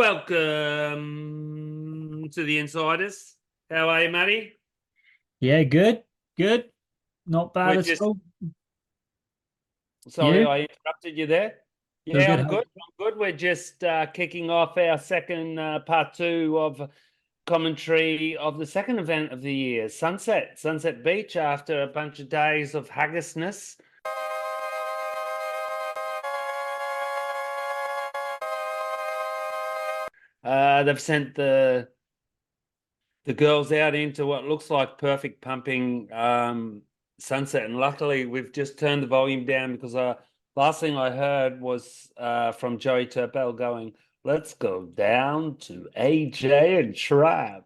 Welcome to the Insiders. How are you, Matty? Yeah, good, good. Not We're bad at just all. sorry You? I interrupted you there. You're Yeah, good. I'm good. I'm good. We're just kicking off our second part two of commentary of the second event of the year, Sunset Beach, after a bunch of days of haggisness. They've sent the girls out into what looks like perfect pumping sunset. And luckily, we've just turned the volume down because last thing I heard was from Joey Turpel going, "Let's go down to AJ and Trav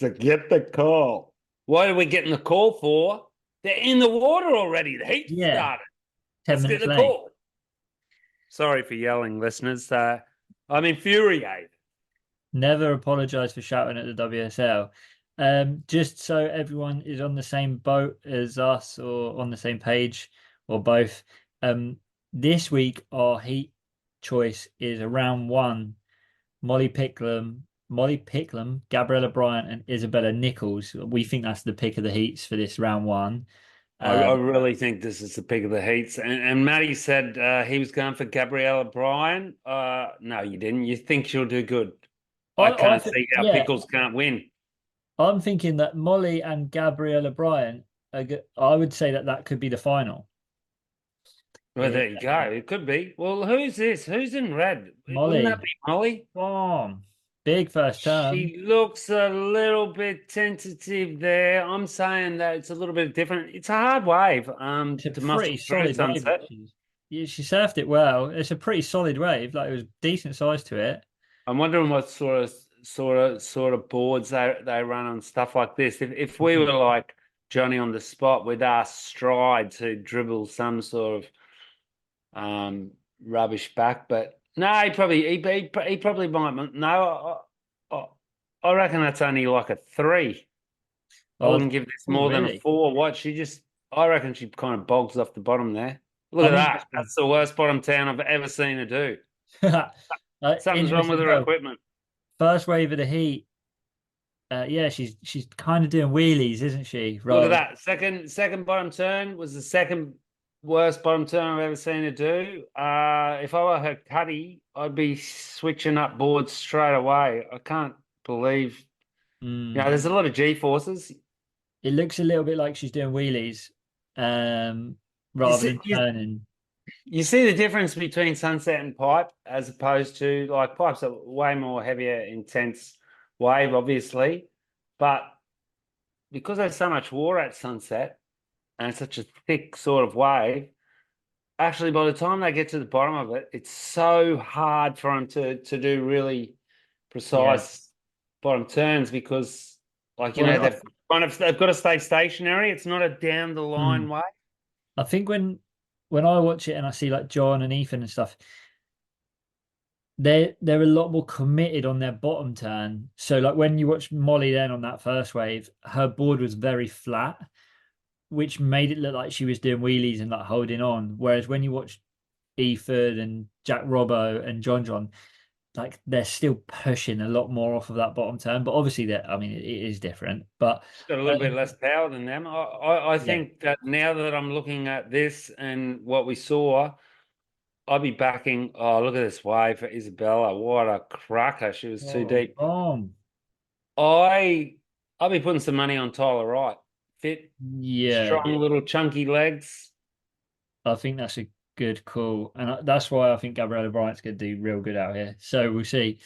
to get the call." What are we getting the call for? They're in the water already. The heat Yeah, started. 10 Let's get minutes the late. call. Sorry for yelling, listeners. I'm infuriated. Never apologize for shouting at the WSL. Just so everyone is on the same boat as us or on the same page or both. Um, this week our heat choice is round one. Molly Picklum, Gabriella Bryant, and Isabella Nichols. We think that's the pick of the heats for this round one. I Um, really think this is the pick of the heats. And Matty said he was going for Gabriella Bryan. No, you didn't. You think she'll do good. I I can't think, see how yeah, Pickles can't win. I'm thinking that Molly and Gabriella Bryant, I would say that that could be the final. Well, It, there you go. It could be. Well, who's this? Who's in red? Wouldn't that Molly, be Molly? boom, big first term. She looks a little bit tentative there. I'm saying that it's a little bit different. It's a hard wave It's a to muscle pretty through solid wave that Sunset. she surfed it well. It's a pretty solid wave. Like it was decent size to it. I'm wondering what sort of boards they run on stuff like this. If we were like Johnny on the spot, we'd ask Stride to dribble some sort of rubbish back, but no, he probably might. No, I, I reckon that's only like a three. I Oh, wouldn't give this oh, more than a really? four. What she just, I reckon she kind of bogs off the bottom there. Look at I'm that. interested. That's the worst bottom turn I've ever seen her do. Something's wrong with Interesting her though. equipment. First wave of the heat. Yeah, she's kind of doing wheelies, isn't she? Look at Rather, that. Second bottom turn was the second worst bottom turn I've ever seen her do. If I were her caddy, I'd be switching up boards straight away. I can't believe, mm, there's a lot of G forces. it looks a little bit like she's doing wheelies, You rather see, than turning. you see the difference between sunset and pipe as opposed to like pipes are way more heavier, intense wave, obviously, but because there's so much water at sunset and it's such a thick sort of wave. Actually, by the time they get to the bottom of it, it's so hard for them to do really Yeah. precise bottom turns because, like, Well, they've got to stay stationary. It's not a down the line mm, way. I think when I watch it and I see like John and Ethan and stuff, they're a lot more committed on their bottom turn. So like when you watch Molly then on that first wave, her board was very flat, which made it look like she was doing wheelies and like holding on. Whereas when you watch Eford and Jack Robbo and John, like they're still pushing a lot more off of that bottom turn. But obviously that I mean it is different. But She's got a little bit um, less power than them. I yeah, think that now that I'm looking at this and what we saw, I'd be backing. Oh, look at this wave for Isabella. What a cracker. She was too oh, deep. boom. I I'll be putting some money on Tyler Wright. Fit, Yeah, strong little chunky legs. I think that's a good call, and that's why I think Gabriella Bryant's going to do real good out here. So we'll see.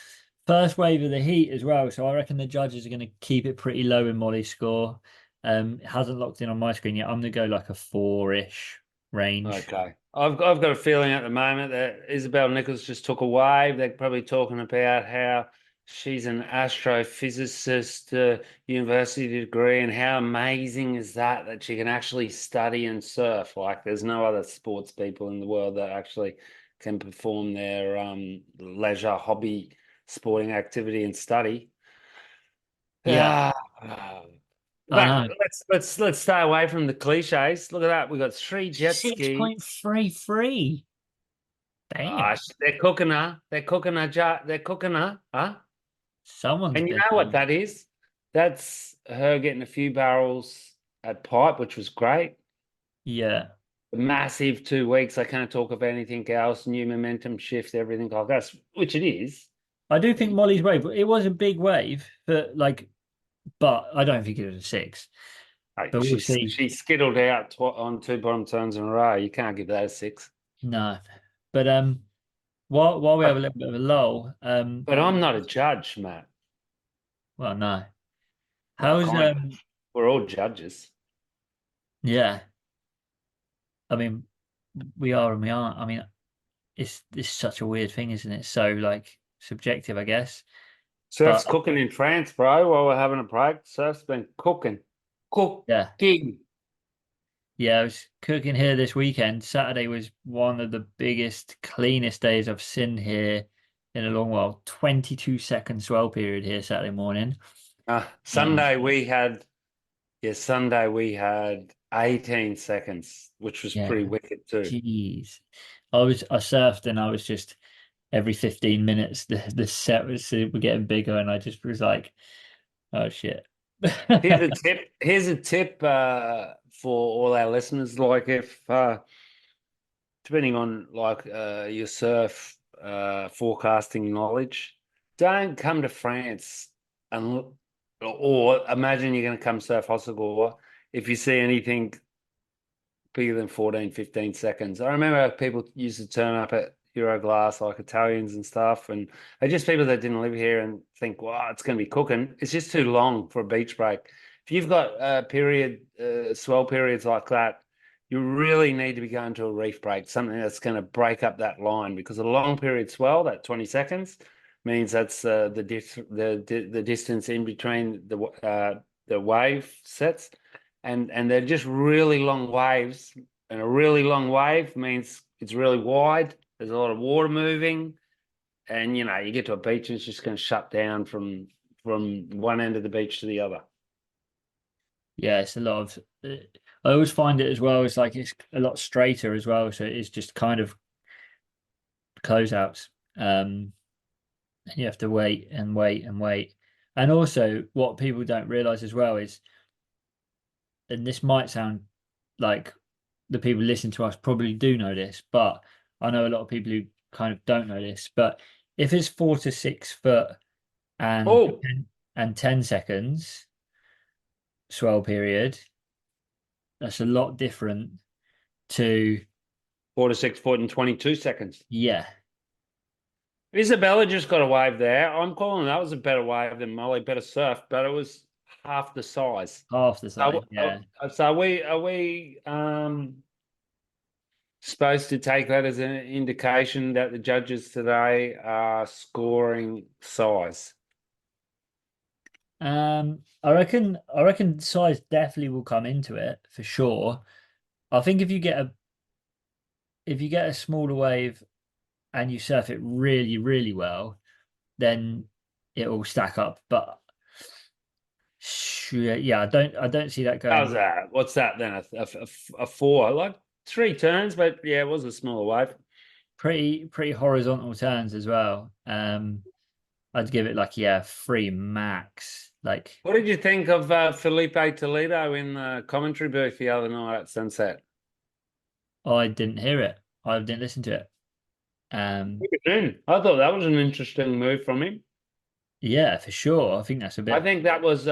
First wave of the heat as well, so I reckon the judges are going to keep it pretty low in Molly's score. It hasn't locked in on my screen yet. I'm going to go like a four-ish range. Okay. I've got a feeling at the moment that Isabel Nichols just took a wave. They're probably talking about how she's an astrophysicist, university degree, and how amazing is that that she can actually study and surf. Like there's no other sports people in the world that actually can perform their leisure, hobby, sporting activity and study. Yeah, Ah, I but know. let's stay away from the cliches. Look at that. We got three jet skis. 6.33. Damn. Gosh, they're cooking her. They're cooking her. They're cooking her. Huh? Someone's And you been know what that is? That's her getting a few barrels at pipe, which was great. yeah. Massive 2 weeks. I can't talk of anything else. New momentum shift, everything like that, which it is. I do think Molly's wave, it was a big wave, but I don't think it was a 6. Like, But we'll see. she skittled out on 2 bottom turns in a row. You can't give that a 6. No. But while we have a little bit of a lull, But I'm not a judge, Matt. well, no. Well, How's kind of. We're all judges. yeah. I mean, we are and we aren't. I mean, it's such a weird thing, isn't it? So like subjective, I guess. Surf's But cooking in France, bro, while we're having a break. Surf's been cooking. yeah, Cooking. yeah, I was cooking here this weekend. Saturday was one of the biggest, cleanest days I've seen here in a long while. 22-second swell period here Saturday morning. Sunday we had, Sunday we had 18 seconds, which was Yeah, pretty wicked too. jeez. I surfed and I was just every 15 minutes the set was super getting bigger and I just was like, oh shit. Here's a tip. Here's a tip for all our listeners. Like if depending on like your surf forecasting knowledge, don't come to France and or imagine you're going to come surf Hossegor if you see anything bigger than 14, 15 seconds. I remember people used to turn up at Euroglass, like Italians and stuff, and they're just people that didn't live here and think, wow, it's going to be cooking. It's just too long for a beach break. If you've got swell periods like that, you really need to be going to a reef break, something that's going to break up that line, because a long period swell, that 20 seconds, means that's the distance in between the wave sets, and they're just really long waves, and a really long wave means it's really wide. There's a lot of water moving, and you get to a beach and it's just going to shut down from one end of the beach to the other. Yeah, it's a lot of I always find it as well, it's like it's a lot straighter as well, so it's just kind of closeouts. And you have to wait and wait and wait. And also what people don't realize as well is, and this might sound like the people listening to us probably do know this, but I know a lot of people who kind of don't know this. But if it's 4 to 6 foot and Oh, 10 seconds swell period, that's a lot different to 4 to 6 foot in 22 seconds. yeah. Isabella just got a wave there. I'm calling that was a better wave than Molly, better surf, but it was half the size. Half the size, yeah. So are we supposed to take that as an indication that the judges today are scoring size? I reckon size definitely will come into it for sure. I think if you get a smaller wave and you surf it really, really well, then it will stack up. But yeah, I don't see that going. How's that? What's that then? A 4, like 3 turns, but yeah, it was a smaller wave. Pretty horizontal turns as well. I'd give it like 3 max. Like, What did you think of Felipe Toledo in the commentary booth the other night at Sunset? I didn't hear it. I didn't listen to it. I thought that was an interesting move from him. Yeah, for sure. I think that's a I bit. think that was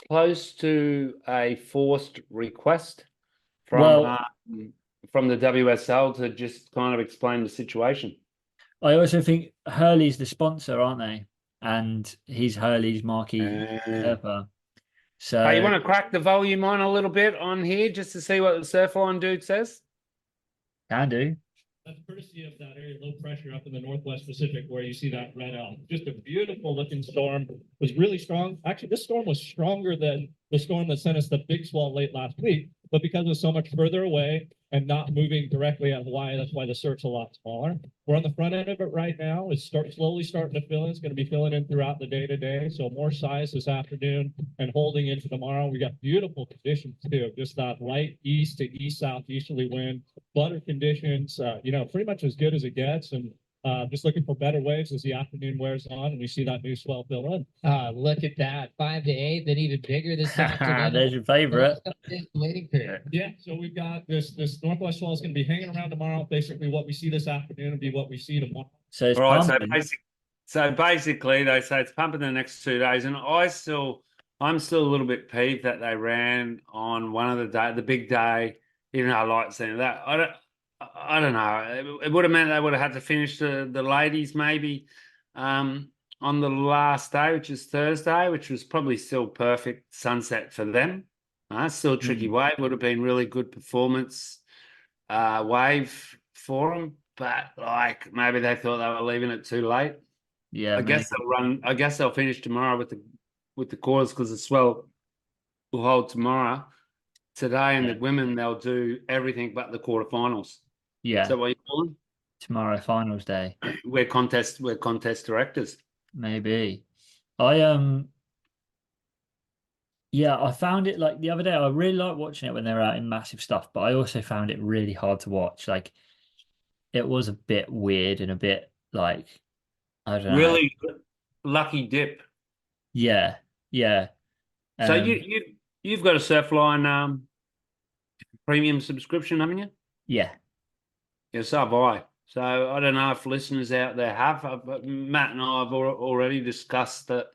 close to a forced request Well, from the WSL to just kind of explain the situation. I also think Hurley's the sponsor, aren't they? And he's Hurley's marquee surfer. So Hey, you want to crack the volume on a little bit on here just to see what the Surfline dude says? can do. That's courtesy of that area low pressure up in the Northwest Pacific where you see that red elm. Just a beautiful looking storm. It was really strong. Actually, this storm was stronger than the storm that sent us the big swell late last week. But because it was so much further away and not moving directly at Hawaii, that's why the surf's a lot smaller. We're on the front end of it right now. It's slowly starting to fill in. It's going to be filling in throughout the day today. So more size this afternoon and holding into tomorrow. We got beautiful conditions too. Just that light east to east southeasterly wind. butter conditions, pretty much as good as it gets. And just looking for better waves as the afternoon wears on and we see that new swell fill in. Look at that. 5 to 8, then even bigger this afternoon. There's your favorite. Waiting period. Yeah, so we've got this northwest swell is going to be hanging around tomorrow. Basically, what we see this afternoon will be what we see tomorrow. So it's Right, pumping. so basically they say it's pumping the next 2 days, and I'm still a little bit peeved that they ran on one of the big day, even though I like seeing that. I don't know. It would have meant they would have had to finish the ladies maybe on the last day, which is Thursday, which was probably still perfect sunset for them. Still a tricky wave. Would have been really good performance wave for them, but like maybe they thought they were leaving it too late. Yeah, I guess they'll run. I guess they'll finish tomorrow with the quarters because the swell will hold tomorrow. Today and the women, they'll do everything but the quarterfinals. yeah. Is that what you're calling? Tomorrow, finals day. We're contest directors. Maybe. Yeah, I found it like the other day. I really like watching it when they're out in massive stuff, but I also found it really hard to watch. Like, it was a bit weird and a bit like, I don't know. Really lucky dip. Yeah, yeah. So you've got a Surfline premium subscription, haven't you? Yeah. Yeah, so have I. So I don't know if listeners out there have, but Matt and I have already discussed that.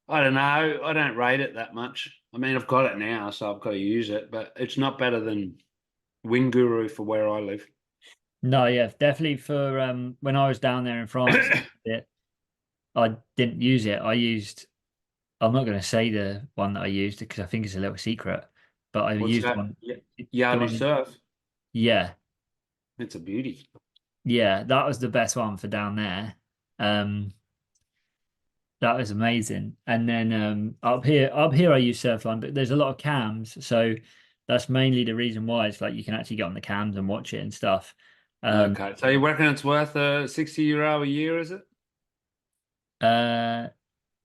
I don't know. I don't rate it that much. I mean, I've got it now, so I've got to use it, but it's not better than Wind Guru for where I live. No, yeah, definitely for when I was down there in France, I didn't use it. I'm not going to say the one that I used because I think it's a little secret, but I What's used that? one. Yardley Surf. Yeah. It's a beauty. Yeah, that was the best one for down there. That was amazing. And then up here I use Surfline, but there's a lot of cams, so that's mainly the reason why. It's like you can actually get on the cams and watch it and stuff. Okay, so you reckon it's worth €60 a year, is it?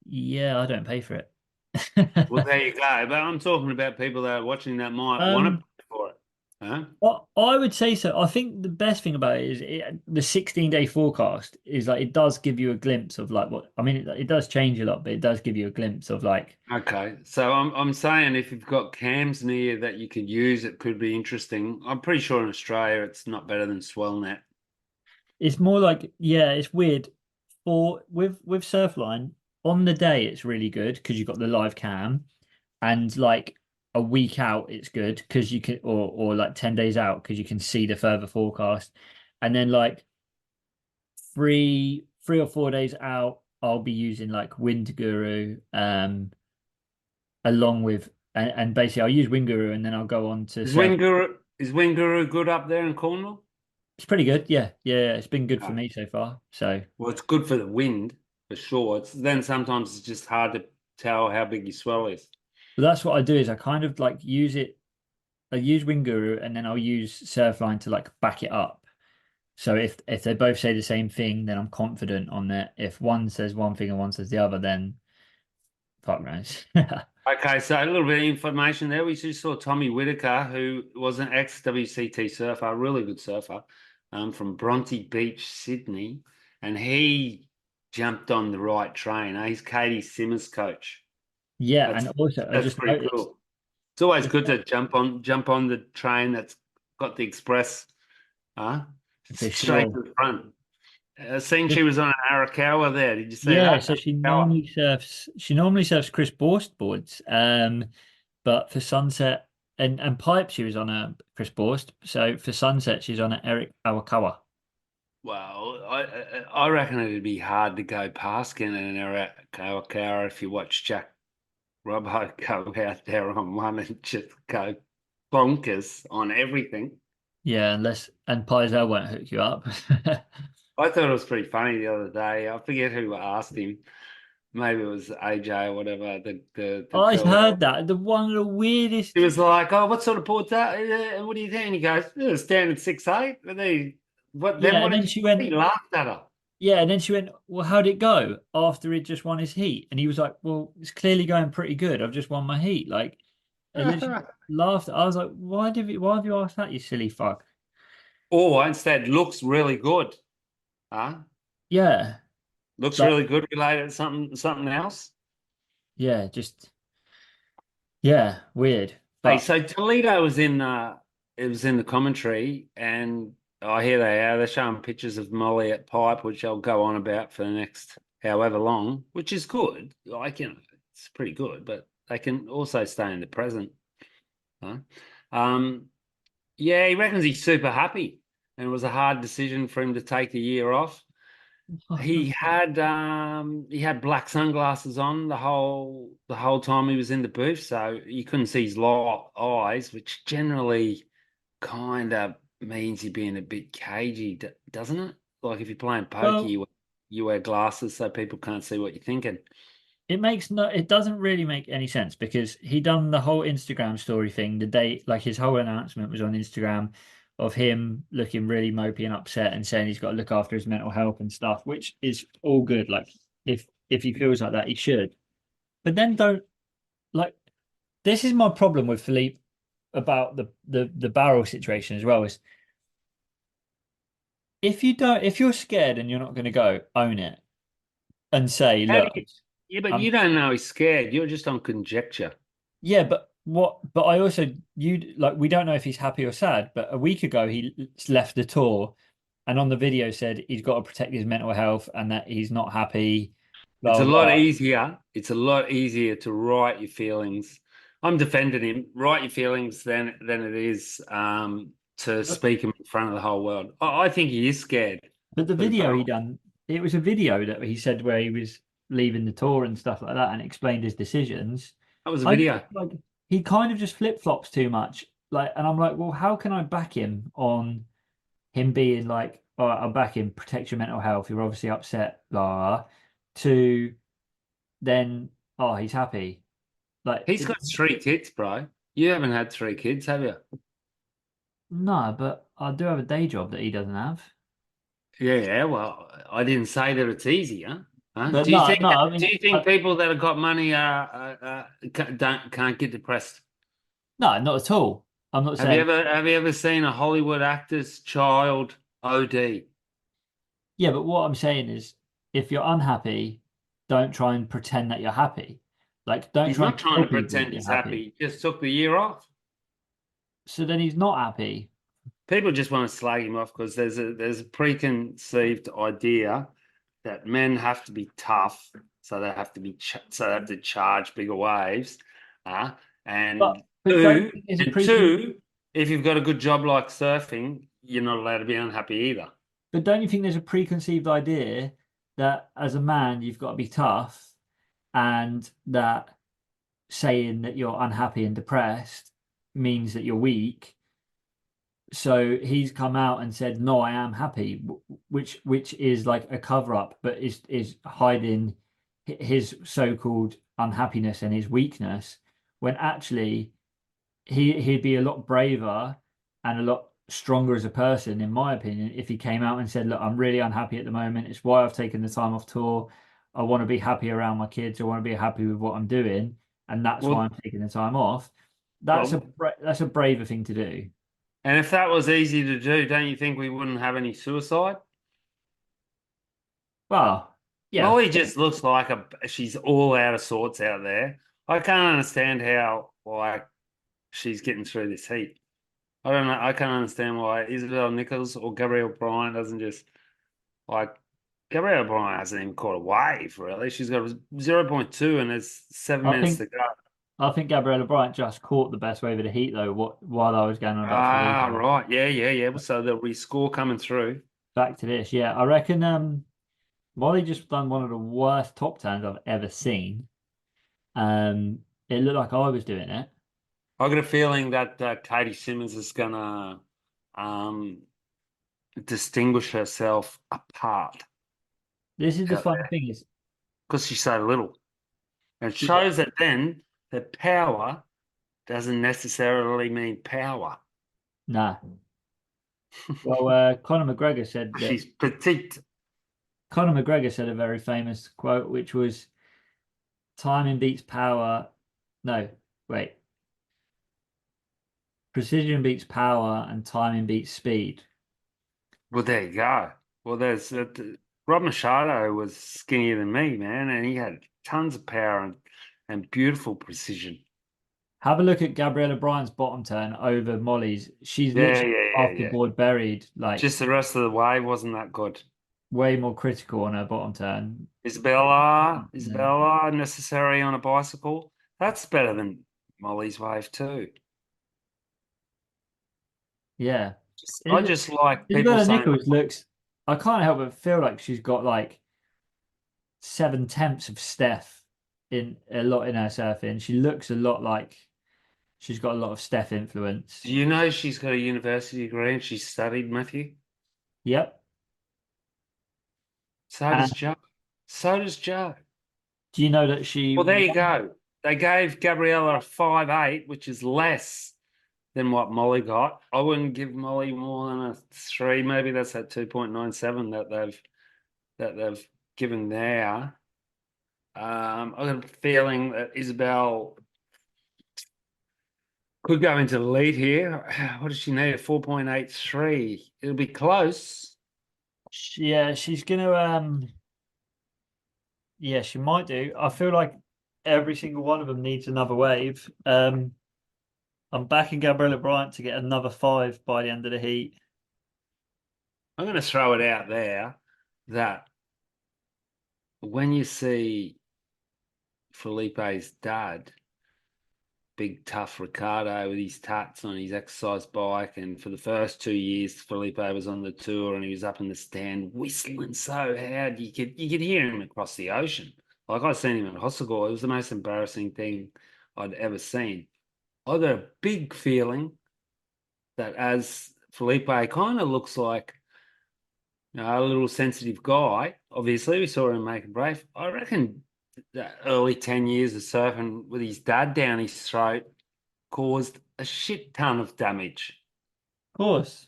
Yeah, I don't pay for it. Well, there you go. But I'm talking about people that are watching that might want to pay for it. Huh? Well, I would say so. I think the best thing about it is the 16-day forecast is like it does give you a glimpse of like what I mean. It does change a lot, but it does give you a glimpse of like. Okay, so I'm saying if you've got cams near that you could use, it could be interesting. I'm pretty sure in Australia it's not better than SwellNet. It's more like it's weird. With Surfline on the day it's really good because you've got the live cam, and like a week out it's good because you can or like 10 days out because you can see the further forecast, and then like three or 4 days out I'll be using like Wind Guru along with and basically I'll use Wind Guru and then I'll go on to Is Wind Guru good up there in Cornwall? It's pretty good. Yeah. It's been good for me so far. So well, it's good for the wind for sure. Then sometimes it's just hard to tell how big your swell is. but that's what I do is I kind of like use it. I use Wind Guru and then I'll use Surfline to like back it up. So if they both say the same thing, then I'm confident on that. If one says one thing and one says the other, then fuck knows. Okay, so a little bit of information there. We just saw Tommy Whitaker, who was an ex-WCT surfer, a really good surfer, from Bronte Beach, Sydney, and he jumped on the right train. He's Katie Simmers' coach. Yeah, and also I just pretty noticed, cool. It's always good to jump on the train that's got the express, straight to the front. Seen she was on an Arakawa there. Did you see that? Yeah, so she normally surfs Chris Borst boards, but for Sunset and Pipe she was on a Chris Borst. So for Sunset she's on an Eric Awakawa. Well, I reckon it'd be hard to go past in an Arakawa if you watch Jack Robbo go out there on one and just go bonkers on everything. Yeah, and Pizel won't hook you up. I thought it was pretty funny the other day. I forget who asked him. Maybe it was AJ or whatever. I heard that. One of the weirdest. He was like, "Oh, what sort of board's that? What do you think?" And he goes, "Standard 6'8". And then she went. He laughed at her. Yeah, and then she went, "Well, how'd it go after he just won his heat?" And he was like, "Well, it's clearly going pretty good. I've just won my heat." Like, I literally laughed. I was like, why have you asked that, you silly fuck? Or instead, looks really good. Huh? Yeah. Looks Like, really good related to something else. yeah, just yeah, weird. Hey, But so Toledo was in it was in the commentary, and oh, here they are. They're showing pictures of Molly at Pipe, which I'll go on about for the next however long, which is good. Like, it's pretty good, but they can also stay in the present. Huh? Um, yeah, he reckons he's super happy, and it was a hard decision for him to take the year off. He had black sunglasses on the whole time he was in the booth, so you couldn't see his eyes, which generally kind of means you're being a bit cagey, doesn't it? Like if you're playing poker, well, you wear glasses so people can't see what you're thinking. it doesn't really make any sense because he done the whole Instagram story thing the day, like his whole announcement was on Instagram of him looking really mopey and upset and saying he's got to look after his mental health and stuff, which is all good. Like if he feels like that, he should. But then don't like this is my problem with Philippe about the barrel situation as well is if you're scared and you're not going to go, own it and say, How do look, Yeah, but I'm you don't know he's scared. You're just on conjecture. yeah, but I also you like we don't know if he's happy or sad, but a week ago he left the tour and on the video said he's got to protect his mental health and that he's not happy, It's blah a blah lot blah. easier. It's a lot easier to write your feelings. I'm defending him. Write your feelings than it is to speak him in front of the whole world. I think he is scared But the for the video he battle. done, it was a video that he said where he was leaving the tour and stuff like that and explained his decisions. That was a I video. like he kind of just flip-flops too much. Like, and I'm like, well, how can I back him on him being like, all right, I'll back him, protect your mental health. You're obviously upset, blah, blah, to then, oh, he's happy. Like, He's got 3 kids, bro. You haven't had 3 kids, have you? no, but I do have a day job that he doesn't have. Yeah, well, I didn't say that it's easy, huh? Huh? But no, no, I Do mean, you think people that have got money can't get depressed? no, not at all. I'm not saying, Have you ever seen a Hollywood actor's child OD? yeah, but what I'm saying is, if you're unhappy, don't try and pretend that you're happy. Like, don't He's try not and trying tell to people that pretend you're he's happy. happy. He just took the year off. So then he's not happy. People just want to slag him off because there's a preconceived idea that men have to be tough, so they have to so they have to charge bigger waves, But and but don't you think there's a two, if you've got a good job like surfing, you're not allowed to be unhappy either. but don't you think there's a preconceived idea that as a man you've got to be tough and that saying that you're unhappy and depressed means that you're weak? So he's come out and said, "No, I am happy," which is like a cover up, but is hiding his so-called unhappiness and his weakness, when actually he'd be a lot braver and a lot stronger as a person, in my opinion, if he came out and said, "Look, I'm really unhappy at the moment. It's why I've taken the time off tour. I want to be happy around my kids. I want to be happy with what I'm doing, and that's why Well, I'm taking the time off." well, That's a braver thing to do. and if that was easy to do, don't you think we wouldn't have any suicide? Well, yeah, Molly just looks like she's all out of sorts out there. I can't understand how like she's getting through this heat. I don't know. I can't understand why Isabel Nichols or Gabrielle Bryan doesn't just like Gabrielle Bryan hasn't even caught a wave really. She's got 0.2 and there's 7 minutes to go. I think Gabriella Bryant just caught the best wave of the heat though. While I was going on about Ah, Felipe. right. Yeah. So there'll be score coming through. Back to this, yeah, I reckon Molly just done one of the worst top tens I've ever seen. It looked like I was doing it. I've got a feeling that Katie Simmons is gonna um, distinguish herself apart This is the out funny there thing is, because she's so little. And it yeah, shows that then that power doesn't necessarily mean power. nah. Well, She's petite. Conor McGregor said a very famous quote, which was, "Timing beats power." No, wait. precision beats power and timing beats speed. Well, there you go. Well, there's Rob Machado was skinnier than me, man, and he had tons of power and beautiful precision. Have a look at Gabriella Bryant's bottom turn over Molly's. She's Yeah, literally half the yeah. board buried, like Just the rest of the wave wasn't that good. way more critical on her bottom turn. Isabella, necessary on a bicycle. That's better than Molly's wave too. Yeah. I just like people Isabella saying, Nichols looks, I can't help but feel like she's got like 7/10 of Steph in a lot in her surfing. She looks a lot like she's got a lot of Steph influence. do you know she's got a university degree and she studied, Matthew? Yep. So does Joe. So does Joe. Do you know that she Well, there you go. They gave Gabriella a 5.8, which is less than what Molly got. I wouldn't give Molly more than a 3. Maybe that's that 2.97 that they've given there. I've got a feeling that Isabel could go into the lead here. What does she need? A 4.83. It'll be close. Yeah, she's gonna yeah, she might do. I feel like every single one of them needs another wave. I'm backing Gabriella Bryant to get another 5 by the end of the heat. I'm going to throw it out there that when you see Felipe's dad, big tough Ricardo with his tats on his exercise bike, and for the first 2 years Felipe was on the tour and he was up in the stand whistling so hard you could hear him across the ocean. Like I seen him in Hossegor. It was the most embarrassing thing I'd ever seen. I got a big feeling that as Felipe kind of looks like a little sensitive guy, obviously we saw him make a brave. I reckon that early 10 years of surfing with his dad down his throat caused a shit ton of damage. Of course.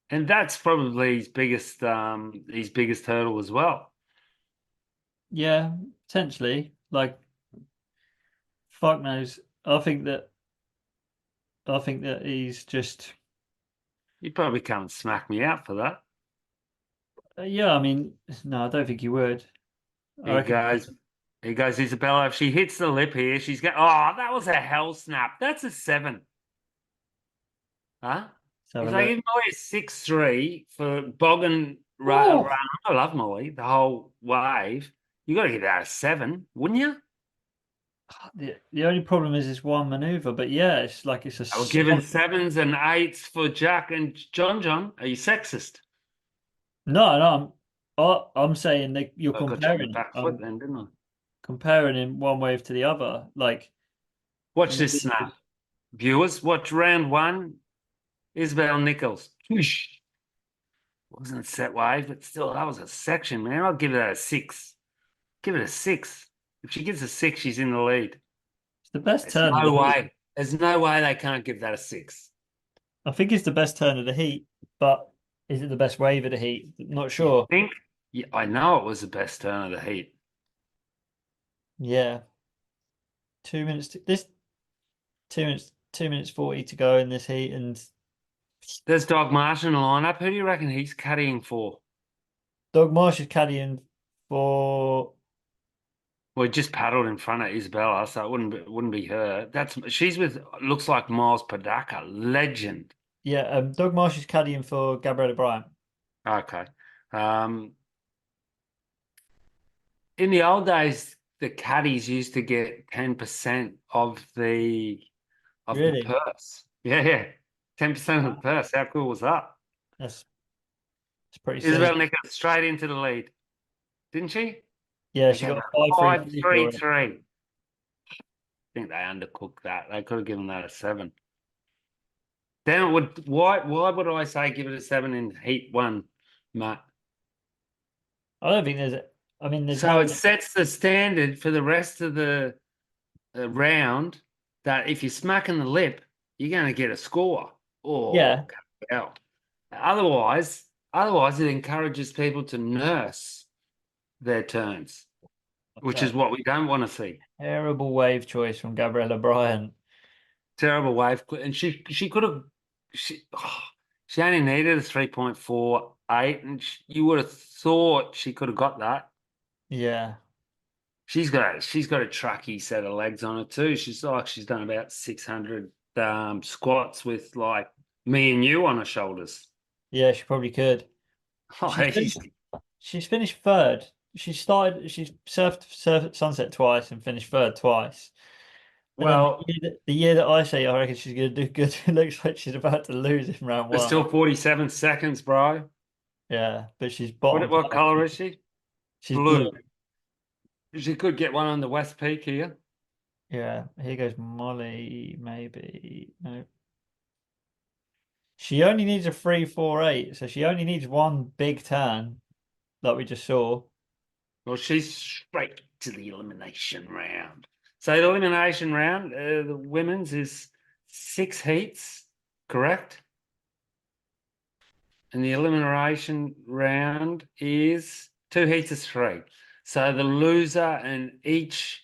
And that's probably his biggest hurdle as well. Yeah, potentially. Like, fuck knows. I think that he's just He'd probably come and smack me out for that. yeah, I mean, no, I don't think he would. I He reckon goes, Isabella, if she hits the lip here, she's going, oh, that was a hell snap. That's a 7. Huh? let's have If a they look. give Molly a 6.3 for bogging Oh! run, I love Molly, the whole wave. You got to give that a 7, wouldn't you? The only problem is this one maneuver, but yeah, it's like it's a They were giving 7s and 8s for Jack and John. Are you sexist? no, I'm saying that you're I got you on the comparing back foot then, didn't I? comparing in one wave to the other. Like Watch this snap. Viewers, watch round 1. Isabel Nichols. Whoosh. Wasn't a set wave, but still, that was a section, man. I'll give that a 6. Give it a 6. If she gives a 6, she's in the lead. It's the best There's turn of no the heat. way. There's no way they can't give that a 6. I think it's the best turn of the heat, but is it the best wave of the heat? Not sure. I think, yeah, I know it was the best turn of the heat. Yeah. 2 minutes 2 minutes 40 to go in this heat, and There's Dog Marsh in the lineup. Who do you reckon he's caddying for? Doug Marsh is caddying for Well, he just paddled in front of Isabella, so it wouldn't be her. She's with looks like Miles Padaka, legend. yeah, Doug Marsh is caddying for Gabriella Bryant. Okay. In the old days, the caddies used to get 10% of the Really? purse. Yeah. 10% of the purse. How cool was that? That's pretty Isabel sick. Nichols straight into the lead, didn't she? Yeah, They she gave got her 5.33 for it. 5.33. I think they undercooked that. They could have given that a 7. Then it would. Why would I say give it a 7 in heat 1, Matt? I don't think there's So no it sets the standard for the rest of the round that if you're smacking the lip, you're going to get a score. Oh, Yeah. hell. Otherwise, it encourages people to nurse their turns, which is what we don't want to see. terrible wave choice from Gabriella Bryant. terrible wave, and she could have she only needed a 3.48, and you would have thought she could have got that. Yeah. She's got a trucky set of legs on her too. She's done about 600 squats with like me and you on her shoulders. Yeah, she probably could. Oh, She's finished third. She's surfed Sunset twice and finished third twice. And then well, the year that I say I reckon she's going to do good, it looks like she's about to lose in round there's one. still 47 seconds, bro. Yeah, but she's bottom. What color is she? She's Blue. blue. She could get one on the West Peak here. Yeah, here goes Molly, maybe. No. She only needs a 3.48, so she only needs one big turn that we just saw. Well, she's straight to the elimination round. So the elimination round, the women's is 6 heats, correct? And the elimination round is 2 heats of 3. So the loser in each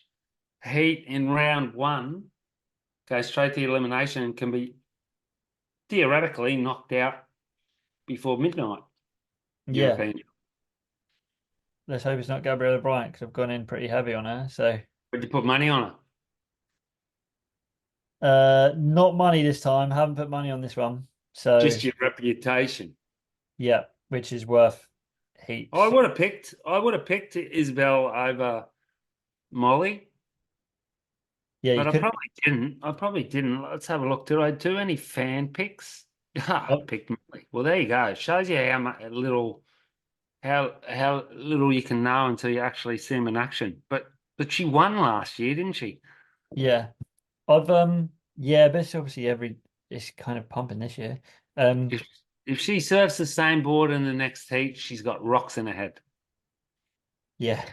heat in round 1 goes straight to the elimination and can be theoretically knocked out before midnight. Yeah. European. Let's hope it's not Gabriella Bryant because I've gone in pretty heavy on her. So Would you put money on not money this time. Haven't put money on this one. So it? Just your reputation. yeah, which is worth heaps. I would have picked Isabel over Molly, Yeah, but you I could. probably didn't. Let's have a look. Did I do any fan picks? I Oh. picked Molly. Well, there you go. Shows you how little you can know until you actually see them in action. But she won last year, didn't she? Yeah, I've yeah, but it's obviously it's kind of pumping this year. If she serves the same board in the next heat, she's got rocks in her head. Yeah,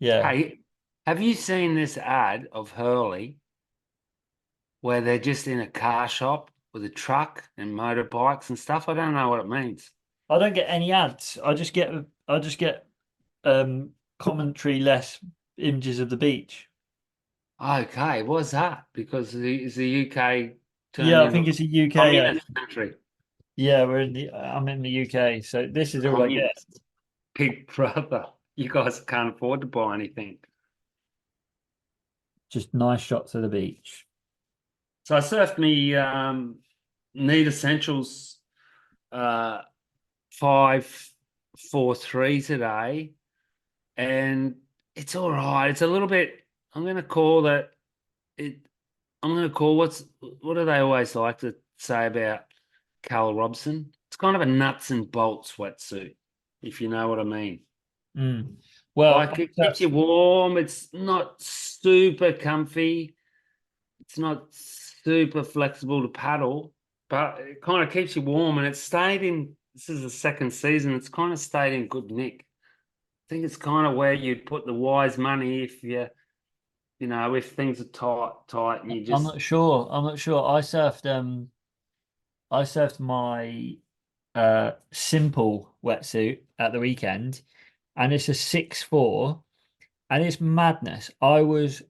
yeah. Hey, have you seen this ad of Hurley where they're just in a car shop with a truck and motorbikes and stuff? I don't know what it means. I don't get any ads. I just get commentary less images of the beach. Okay, what's that? Because is the UK turned Yeah, I into think it's a UK ad. communist country? Yeah, I'm in the UK, so this is all I get. Communist. Big brother. You guys can't afford to buy anything. Just nice shots of the beach. So I surfed me Need Essentials 543 today, and it's all right. It's a little bit. I'm going to call it. I'm going to call what do they always like to say about Carl Robson? It's kind of a nuts and bolts wetsuit, if you know what I mean. Well, Like it keeps you warm. It's not super comfy. It's not super flexible to paddle, but it kind of keeps you warm, and it's stayed in. This is the second season. It's kind of stayed in good nick. I think it's kind of where you'd put the wise money if if things are tight, and you just. I'm not sure. I'm not sure. I surfed my simple wetsuit at the weekend, and it's a 6.4, and it's madness. I surfed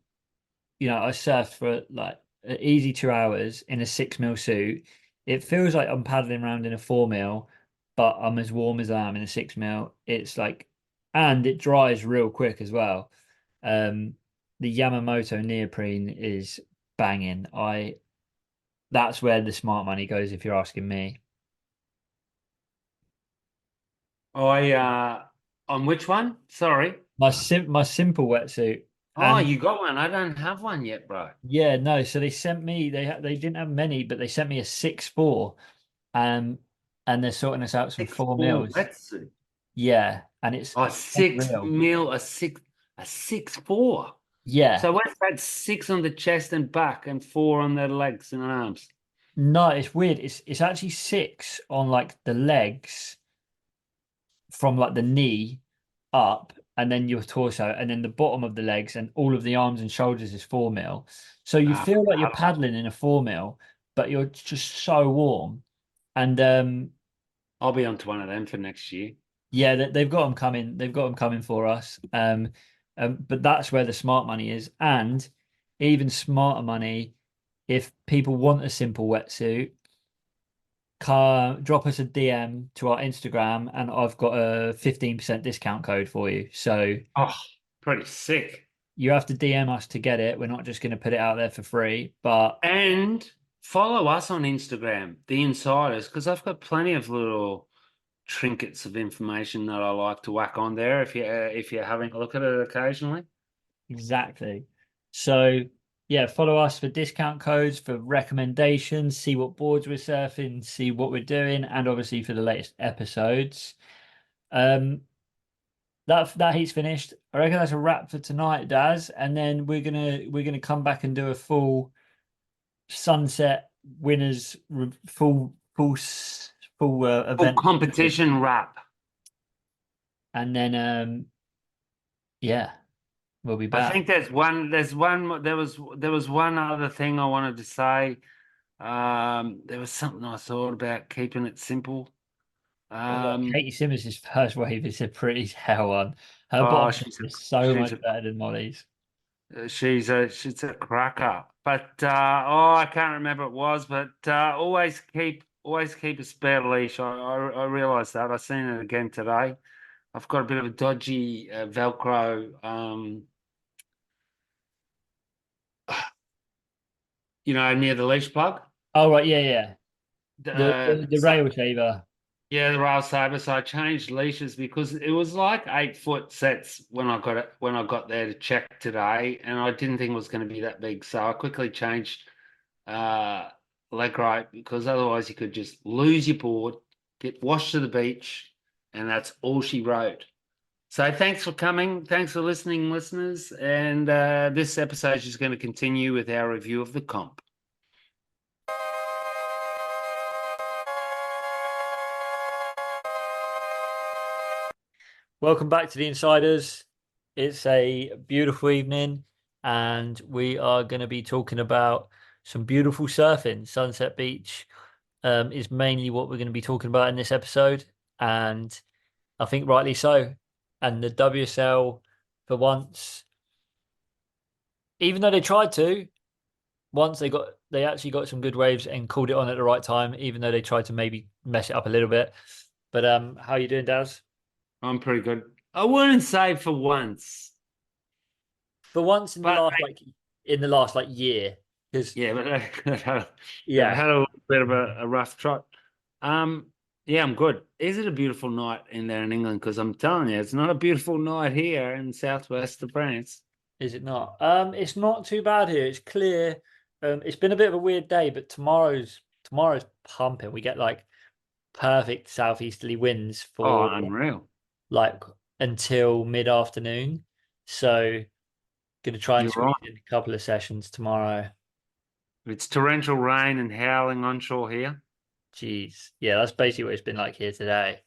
for like an easy 2 hours in a 6 mil suit. It feels like I'm paddling around in a 4 mil, but I'm as warm as I am in a 6 mil. It's like, and it dries real quick as well. The Yamamoto neoprene is banging. That's where the smart money goes, if you're asking me. On which one? Sorry. My simple wetsuit. Oh, And you got one. I don't have one yet, bro. yeah, no. So they sent me. They didn't have many, but they sent me a 6.4, and they're sorting us out some 4 mils. Wetsuit. Yeah, and it's Oh, 6 unreal. mil, a 6.4. Yeah. So what's that? 6 on the chest and back, and 4 on the legs and arms. No, it's weird. It's actually 6 on like the legs from like the knee up, and then your torso, and then the bottom of the legs, and all of the arms and shoulders is 4 mil. So you feel like you're paddling in a 4 mil, but you're just so warm. And I'll be onto one of them for next year. yeah, they've got them coming. They've got them coming for us. But that's where the smart money is, and even smarter money if people want a simple wetsuit, drop us a DM to our Instagram, and I've got a 15% discount code for you. So Oh, pretty sick. you have to DM us to get it. We're not just going to put it out there for free, but And follow us on Instagram, The Insiders, because I've got plenty of little trinkets of information that I like to whack on there if you're having a look at it occasionally. exactly. So yeah, follow us for discount codes, for recommendations, see what boards we're surfing, see what we're doing, and obviously for the latest episodes. That heat's finished. I reckon that's a wrap for tonight, Daz. And then we're gonna come back and do a full sunset winners full Full event, competition wrap. and then yeah, we'll be I back. think there was one other thing I wanted to say. There was something I thought about keeping it simple. Katie Simmons' first wave is a pretty hell one. Her Oh, bottom is so much she's better than Molly's. she's a cracker. But I can't remember what it was. But always keep a spare leash. I realised that. I seen it again today. I've got a bit of a dodgy Velcro. Near the leash plug. Oh right, yeah. Uh, The rail shaver. Yeah, the rail saber. So I changed leashes because it was like 8 foot sets when I got there to check today, and I didn't think it was going to be that big. So I quickly changed leg right because otherwise you could just lose your board, get washed to the beach, and that's all she wrote. So thanks for coming. Thanks for listening, listeners. And this episode is going to continue with our review of the comp. Welcome back to the Insiders. It's a beautiful evening, and we are going to be talking about some beautiful surfing. Sunset Beach is mainly what we're going to be talking about in this episode, and I think rightly so. And the WSL, for once, even though they tried to, once they actually got some good waves and called it on at the right time, even though they tried to maybe mess it up a little bit. But how are you doing, Daz? I'm pretty good. I wouldn't say for once. For once But in the last year, because yeah, but I had yeah, a little bit of a rough trot. Yeah, I'm good. Is it a beautiful night in there in England? Because I'm telling you, it's not a beautiful night here in southwest of France. is it not? It's not too bad here. It's clear. It's been a bit of a weird day, but tomorrow's pumping. We get perfect southeasterly winds Oh, for unreal. until mid-afternoon. So gonna try and You're squeeze right. in a couple of sessions tomorrow. It's torrential rain and howling onshore here. Jeez. Yeah, that's basically what it's been like here today.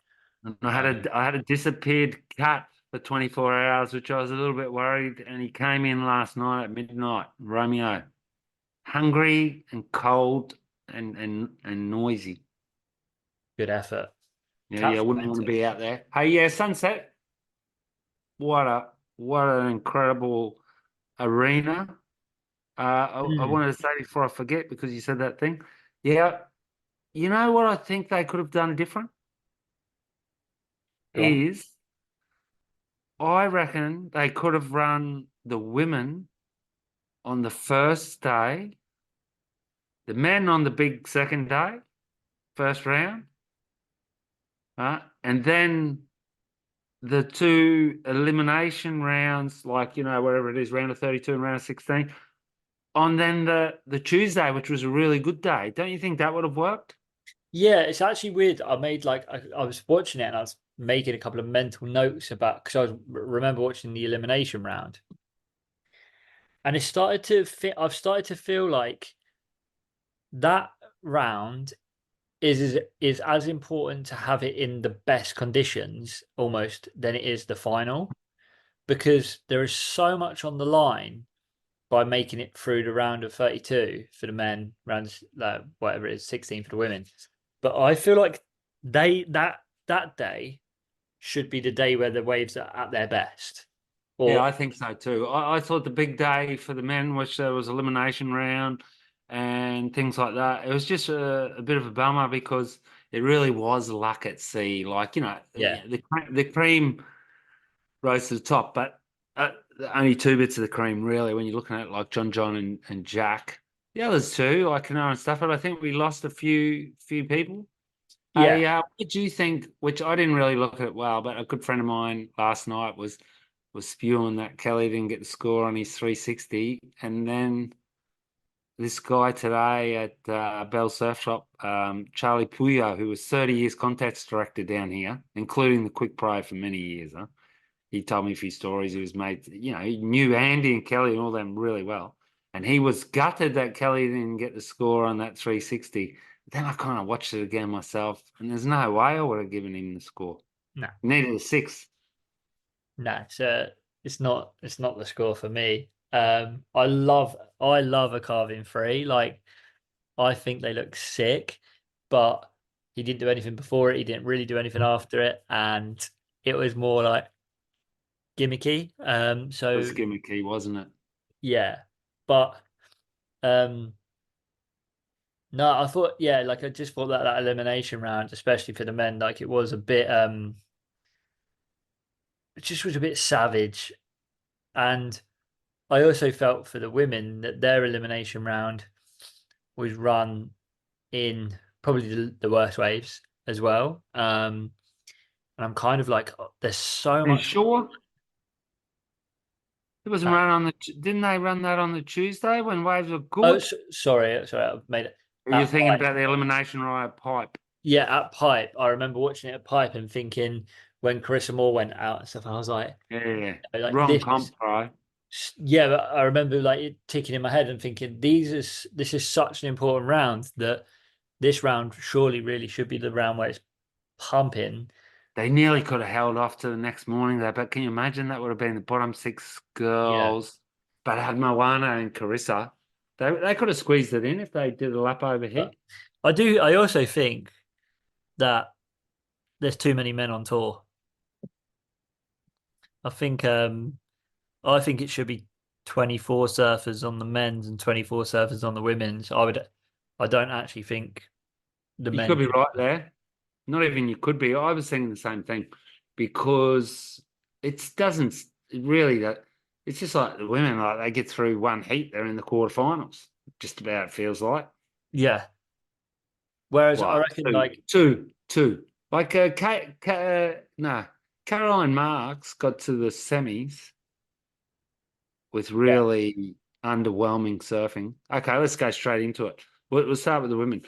And I had a disappeared cat for 24 hours, which I was a little bit worried. And he came in last night at midnight, Romeo, hungry and cold and noisy. Good effort. Yeah, I wouldn't want to be out there. Hey, yeah, sunset. What an incredible arena. I wanted to say before I forget because you said that thing. Yeah, you know what I think they could have done different Go on. is I reckon they could have run the women on the first day, the men on the big second day, first round, and then the two elimination rounds, wherever it is, round of 32 and round of 16, on then the Tuesday, which was a really good day. Don't you think that would have worked? Yeah, it's actually weird. I made I was watching it and I was making a couple of mental notes about because remember watching the elimination round, and it started to fit. I've started to feel like that round is as important to have it in the best conditions almost than it is the final, because there is so much on the line by making it through the round of 32 for the men, rounds whatever it is, 16 for the women. But I feel like that day should be the day where the waves are at their best. Yeah, I think so too. I thought the big day for the men, which there was elimination round, and things like that. It was just a bit of a bummer because it really was luck at sea. Like, Yeah. the cream rose to the top, but only two bits of the cream really when you're looking at it, like John and Jack. The others too, like Canara and stuff, but I think we lost a few people. Yeah. What did you think? Which I didn't really look at it well, but a good friend of mine last night was spewing that Kelly didn't get the score on his 360, and then this guy today at Bell Surf Shop, Charlie Puyo, who was 30 years contacts director down here, including the Quick Pro for many years. Huh? He told me a few stories. He was made, he knew Andy and Kelly and all them really well. And he was gutted that Kelly didn't get the score on that 360. Then I kind of watched it again myself, and there's no way I would have given him the score. No. Needed a 6. No, it's not the score for me. I love a carving free. Like, I think they look sick, but he didn't do anything before it. He didn't really do anything after it, and it was more like gimmicky. It So was gimmicky, wasn't it? yeah, but no, I thought, yeah, like I just thought that elimination round, especially for the men, like it was a bit it just was a bit savage. And I also felt for the women that their elimination round was run in probably the worst waves as well. And I'm kind of like, there's so Are you much. sure? It wasn't Uh, run on didn't they run that on the Tuesday when waves were Oh, good? sorry, I've made it. Or you're At thinking Pipe. about the elimination riot pipe? Yeah, at Pipe. I remember watching it at Pipe and thinking when Carissa Moore went out and stuff, I was Yeah. like Wrong this comp, is, bro. yeah, but I remember like it ticking in my head and thinking this is such an important round that this round surely really should be the round where it's pumping. They nearly could have held off to the next morning though, but can you imagine that would have been the bottom 6 Yeah. girls? But had Moana and Carissa. They could have squeezed it in if they did a lap over here. But I also think that there's too many men on tour. I think it should be 24 surfers on the men's and 24 surfers on the women's. I don't actually think the You men could be should. right there. Not even you could be. I was thinking the same thing because it doesn't really that. It's just like the women, like they get through one heat, they're in the quarterfinals. Just about feels like. Yeah. Whereas I Well, reckon like two. Like no, Caroline Marks got to the semis with yeah, really underwhelming surfing. Okay, let's go straight into it. We'll start with the women.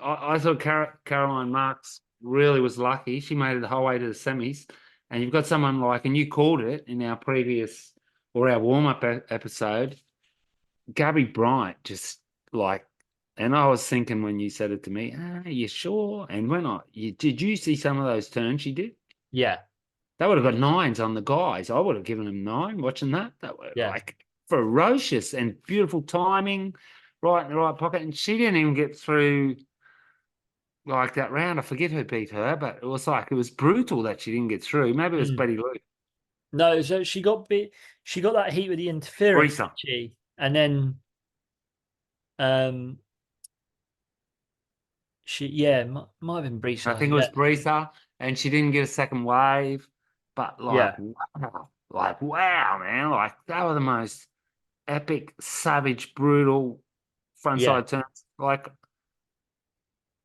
I thought Caroline Marks really was lucky. She made it the whole way to the semis. And you've got someone like, and you called it in our previous or our warm-up episode, Gabby Bryant, just like, and I was thinking when you said it to me, are you sure? And when did you see some of those turns she did? yeah, They would have got 9s on the guys. I would have given them 9 watching that. That were yeah. like ferocious and beautiful timing, right in the right pocket. And she didn't even get through like that round. I forget who beat her, but it was brutal that she didn't get through. Maybe it was Mm. Betty Lou. No, so she got that heat with the interference, Brisa. didn't she? And then um might have been I Brisa. think it was Yeah. Brisa, and she didn't get a second wave. But Yeah. wow, man. Like they were the most epic, savage, brutal Yeah. frontside turns. Like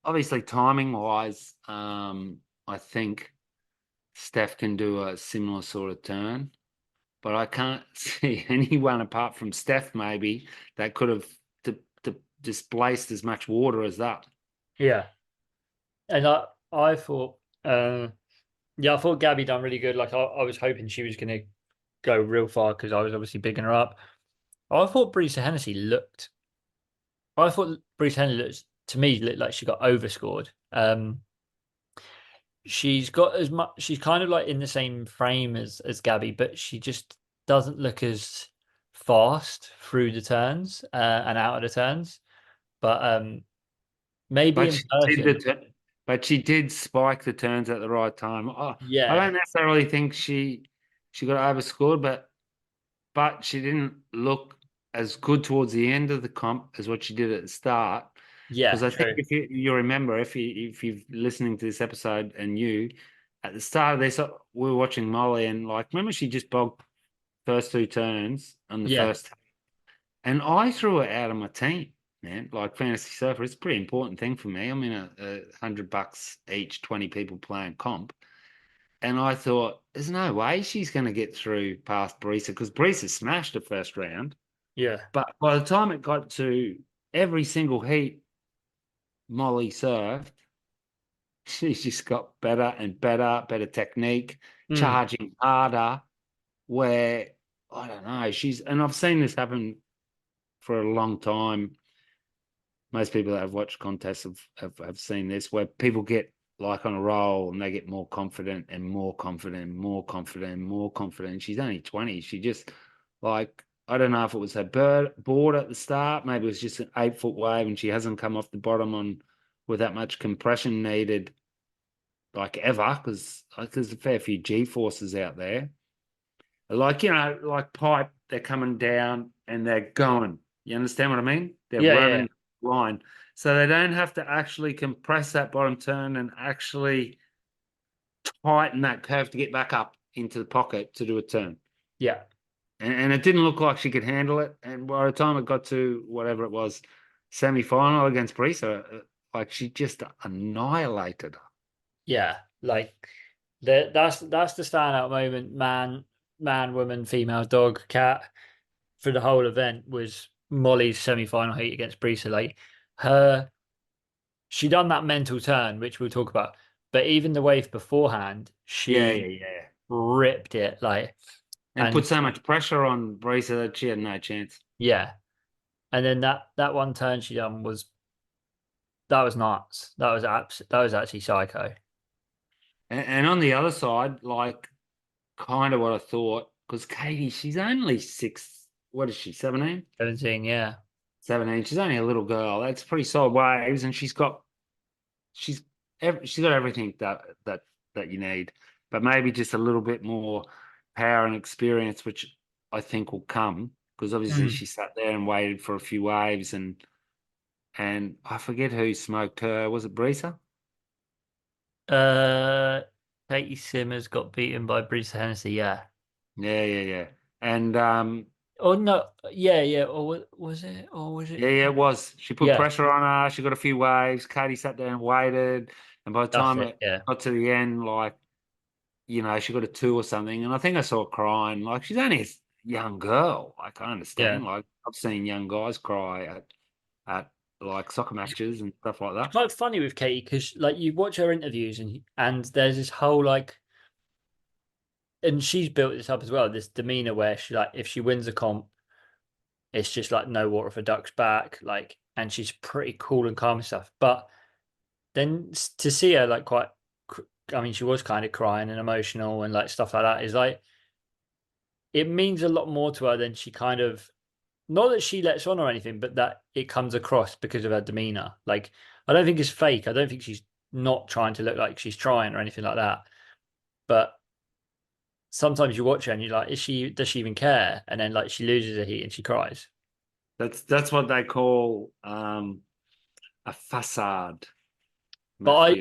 obviously timing wise, I think Steph can do a similar sort of turn, but I can't see anyone apart from Steph maybe that could have displaced as much water as that. Yeah. And I thought I thought Gabby done really good. Like I was hoping she was gonna go real far because I was obviously bigging her up. I thought Brisa Hennessy looked to me looked like she got overscored. She's got as much. She's kind of like in the same frame as Gabby, but she just doesn't look as fast through the turns and out of the turns. But maybe in person, But she did spike the turns at the right time. I yeah, don't necessarily think she got overscored, but she didn't look as good towards the end of the comp as what she did at the start. Yeah, Because I think true. if you remember, if you're listening to this episode and at the start of this, we were watching Molly and like, remember she just bogged first 2 turns on the Yeah. first, and I threw her out of my team, man. Like fantasy surfer, it's a pretty important thing for me. I'm in a $100 each, 20 people playing comp. And I thought, there's no way she's going to get through past Brisa because Brisa smashed the first round. Yeah. But by the time it got to every single heat Molly surfed, she's just got better and better technique, charging harder. Where I don't know, and I've seen this happen for a long time. Most people that have watched contests have seen this, where people get like on a roll and they get more confident and more confident and more confident and more confident. She's only 20. She just like, I don't know if it was her board at the start, maybe it was just an 8-foot wave and she hasn't come off the bottom with that much compression needed like ever, because there's a fair few G forces out there. Like, like pipe, they're coming down and they're going. You understand what I mean? They're running line. So they don't have to actually compress that bottom turn and actually tighten that curve to get back up into the pocket to do a turn. Yeah. And it didn't look like she could handle it. And by the time it got to whatever it was, semi-final against Brisa, like she just annihilated her. Yeah. Like that's the standout moment, man, woman, female, dog, cat for the whole event was Molly's semi-final heat against Brisa. Like she done that mental turn, which we'll talk about. But even the wave beforehand, she Yeah. ripped it. Like and put so much pressure on Brisa that she had no chance. Yeah. And then that one turn she done was nuts. That was actually psycho. And on the other side, like kind of what I thought, because Katie, she's only 6. What is she? 17? 17, yeah. 17. She's only a little girl. That's pretty solid waves, and she's got everything that you need, but maybe just a little bit more power and experience, which I think will come because obviously she sat there and waited for a few waves, and I forget who smoked her. Was it Brisa? Katie Simmers got beaten by Brisa Hennessy, yeah. Yeah. And Oh no, yeah. Or was it? yeah, it was. She put Yeah. pressure on her. She got a few waves. Katie sat there and waited, and by the time it got to the end, like she got a 2 or something, and I think I saw her crying. Like she's only a young girl. Like I understand. Like I've seen young guys cry at like soccer matches and stuff like that. It's quite funny with Katie because like you watch her interviews and there's this whole like, and she's built this up as well. This demeanor where she like if she wins a comp, it's just like no water for ducks back. Like, and she's pretty cool and calm and stuff. But then to see her like quite, I mean, she was kind of crying and emotional and like stuff like that is like, it means a lot more to her than she kind of, not that she lets on or anything, but that it comes across because of her demeanor. Like, I don't think it's fake. I don't think she's not trying to look like she's trying or anything like that. But sometimes you watch her and you're like, does she even care? And then like she loses a heat and she cries. That's what they call a facade. But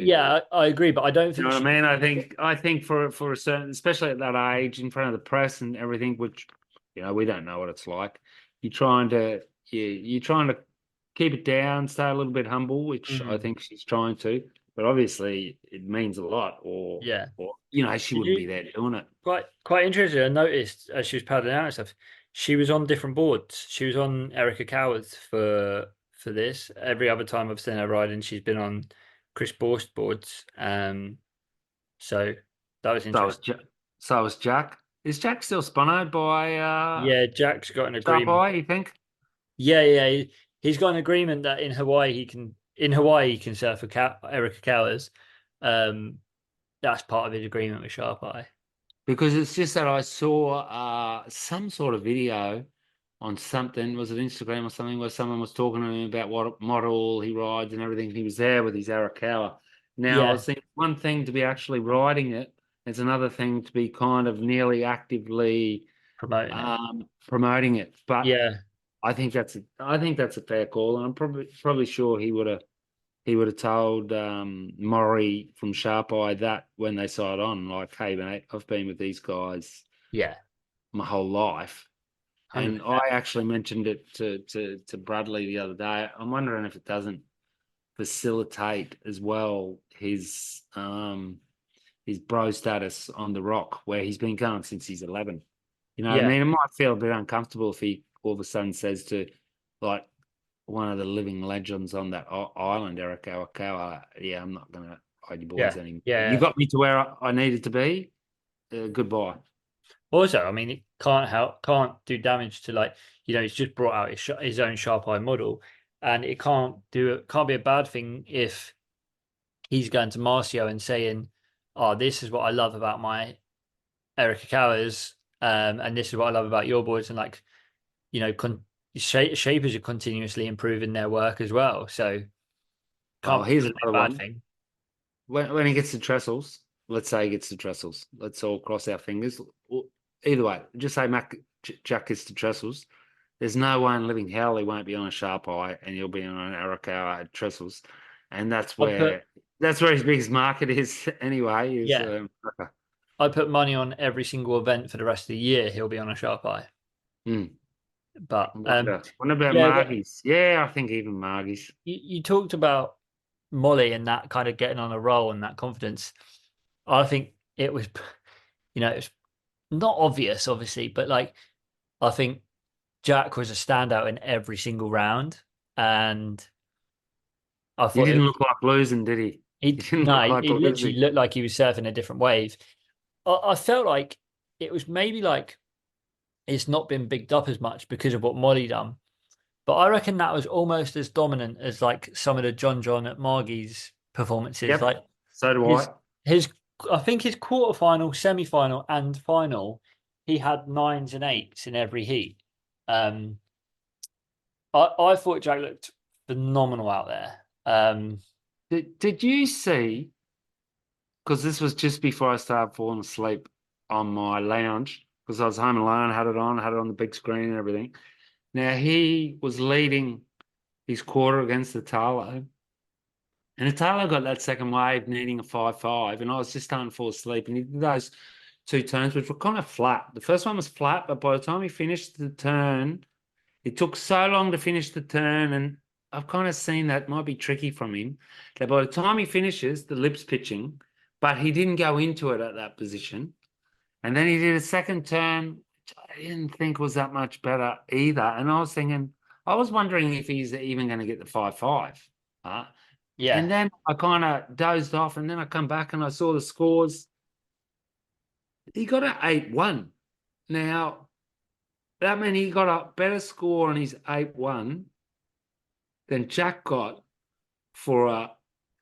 I agree, but I don't think you know what I mean. I think for a certain, especially at that age, in front of the press and everything, which we don't know what it's like. You're trying to keep it down, stay a little bit humble, which I think she's trying to. But obviously, it means a lot. Or she wouldn't be there doing it. Quite interesting. I noticed as she was paddling out and stuff, she was on different boards. She was on Erica Coward's for this. Every other time I've seen her riding, she's been on Chris Borst boards. So that was interesting. So was Jack. Is Jack still sponsored by? Yeah, Jack's got an agreement. You think? Yeah. He's got an agreement that in Hawaii he can surf with Erica Cowers. That's part of his agreement with Sharp Eye. Because it's just that I saw some sort of video on something, was it Instagram or something, where someone was talking to him about what model he rides and everything. He was there with his Arakawa. Now, I was thinking one thing to be actually riding it, it's another thing to be kind of nearly actively promoting it. But I think that's a fair call, and I'm probably sure he would have told Maury from Sharp Eye that when they signed on, like, hey mate, I've been with these guys Yeah, my whole life. And 100%. I actually mentioned it to Bradley the other day. I'm wondering if it doesn't facilitate as well his bro status on the Rock, where he's been going since he's 11. You know what I Yeah. mean? It might feel a bit uncomfortable if he all of a sudden says to, like, one of the living legends on that island, Eric Awakawa, yeah, I'm not going to hide your boys Yeah. anymore. Yeah. You got me to where I needed to be. Goodbye. Also, I mean, it can't do damage to, like, he's just brought out his own Sharp Eye model, and it can't be a bad thing if he's going to Marcio and saying, "Oh, this is what I love about my Eric Akawas, and this is what I love about your boards," and, like, shapers are continuously improving their work as well, so can't be Here's a another bad one. thing. When he gets the trestles, let's say he gets the trestles. Let's all cross our fingers. Either way, just say Jack gets the trestles. There's no way in living hell he won't be on a Sharp Eye, and he'll be on an Arakawa trestles, and that's where his biggest market is anyway. Yeah. I put money on every single event for the rest of the year. He'll be on a Sharp Eye. But what about yeah, Margie's? Yeah, I think even Margie's. you talked about Molly and that kind of getting on a roll and that confidence. I think it was, it's not obvious, obviously, but, like, I think Jack was a standout in every single round, and I He thought didn't look like losing, did he? he didn't no, look like he literally losing. looked like he was surfing a different wave. I felt like it was maybe like it's not been bigged up as much because of what Molly done. But I reckon that was almost as dominant as, like, some of the John at Margie's performances. Yep. Like, So do I. I think his quarterfinal, semi-final, and final, he had 9s and 8s in every heat. I thought Jack looked phenomenal out there. Did you see? Because this was just before I started falling asleep on my lounge, because I was home alone, had it on the big screen and everything. Now he was leading his quarter against the Talo, and the Talo got that second wave needing a 5-5, and I was just starting to fall asleep. And he did those two turns, which were kind of flat. The first one was flat, but by the time he finished the turn, it took so long to finish the turn, and I've kind of seen that might be tricky from him, that by the time he finishes, the lip's pitching, but he didn't go into it at that position. And then he did a second turn, which I didn't think was that much better either. And I was wondering if he's even going to get the 5-5. Yeah. And then I kind of dozed off, and then I come back and I saw the scores. He got an 8-1. Now, that meant he got a better score on his 8-1 than Jack got for a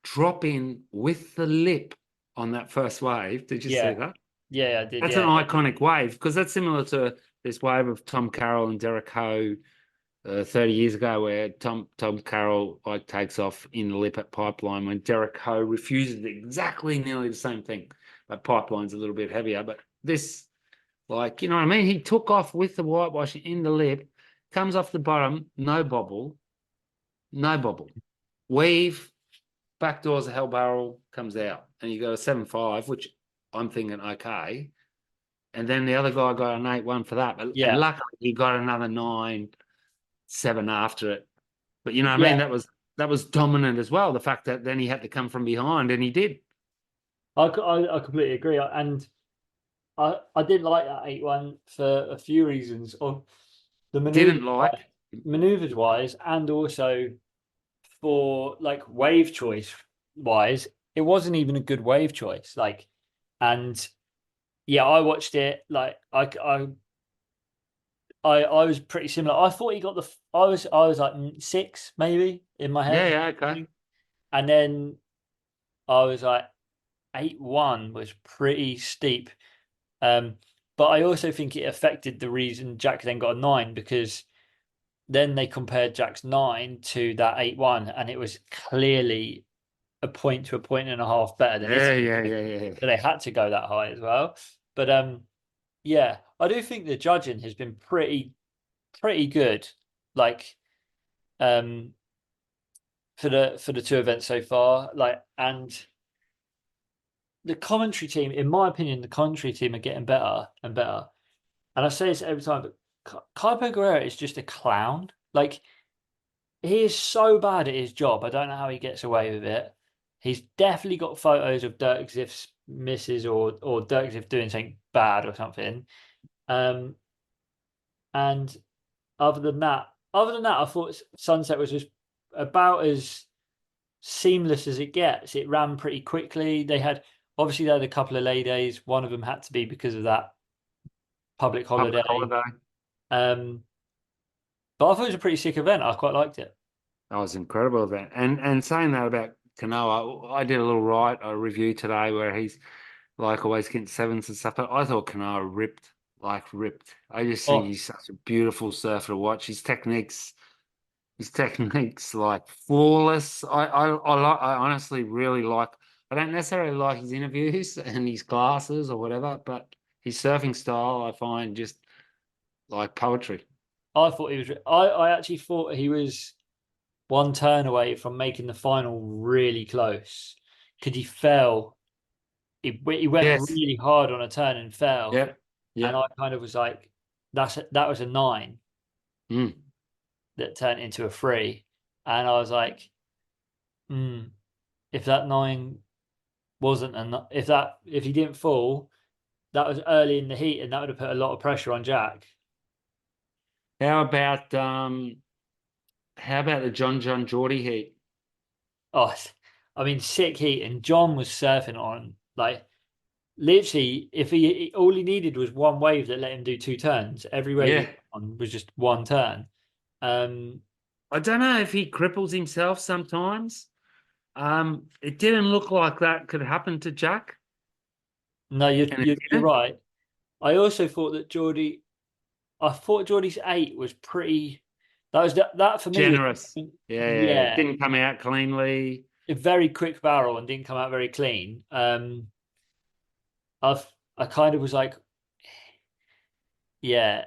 drop in with the lip on that first wave. Did you see that? Yeah, I did. That's an iconic wave, because that's similar to this wave of Tom Carroll and Derek Ho 30 years ago, where Tom Carroll, like, takes off in the lip at Pipeline when Derek Ho refuses exactly nearly the same thing. But Pipeline's a little bit heavier. But this, like, you know what I mean? He took off with the whitewash in the lip, comes off the bottom, no bobble. Weave, backdoors a hell barrel, comes out. And you got a 7-5, which I'm thinking, okay. And then the other guy got an 8-1 for that. But and luckily he got another 9-7 after it. But you know what I mean? That was dominant as well. The fact that then he had to come from behind, and he did. I completely agree. And I didn't like that 8-1 for a few reasons. Of the maneuvers wise, and also for, like, wave choice wise, it wasn't even a good wave choice. Like, and yeah, I watched it. Like, I was pretty similar. I thought he got I was like 6 maybe in my head. Yeah, okay. And then I was like 8-1 was pretty steep. But I also think it affected the reason Jack then got a 9, because then they compared Jack's 9 to that 8-1, and it was clearly a point to a point and a half better than it. Yeah. So they had to go that high as well. But yeah, I do think the judging has been pretty good. like for the two events so far. Like, and the commentary team, in my opinion, the commentary team are getting better and better. And I say this every time, but Kaipo Guerrero is just a clown. Like, he is so bad at his job. I don't know how he gets away with it. He's definitely got photos of Dirk Ziff's misses or Dirk Ziff doing something bad or something. And other than that, I thought Sunset was just about as seamless as it gets. It ran pretty quickly. They had a couple of lay days. One of them had to be because of that public holiday. Um, but I thought it was a pretty sick event. I quite liked it. That was an incredible event. And saying that about Kanoa, I did a little a review today where he's like always getting sevens and stuff. But I thought Kanoa ripped. I just think he's such a beautiful surfer to watch. His techniques like flawless. I honestly really like. I don't necessarily like his interviews and his classes or whatever, but his surfing style I find just like poetry. I thought he was. I actually thought he was one turn away from making the final really close because he fell. He went really hard on a turn and fell. Yeah. And I kind of was like, that was a 9 that turned into a 3. And I was like, if that 9 wasn't if he didn't fall, that was early in the heat and that would have put a lot of pressure on Jack. How about the John Geordie heat? Oh, I mean, sick heat, and John was surfing on like literally. If all he needed was one wave that let him do 2 turns. Every wave on was just one turn. I don't know if he cripples himself sometimes. It didn't look like that could happen to Jack. No, you're right. I also thought that Geordie. I thought Geordie's 8 was pretty. That for me generous. Was, yeah. Didn't come out cleanly. A very quick barrel and didn't come out very clean. I kind of was like, yeah.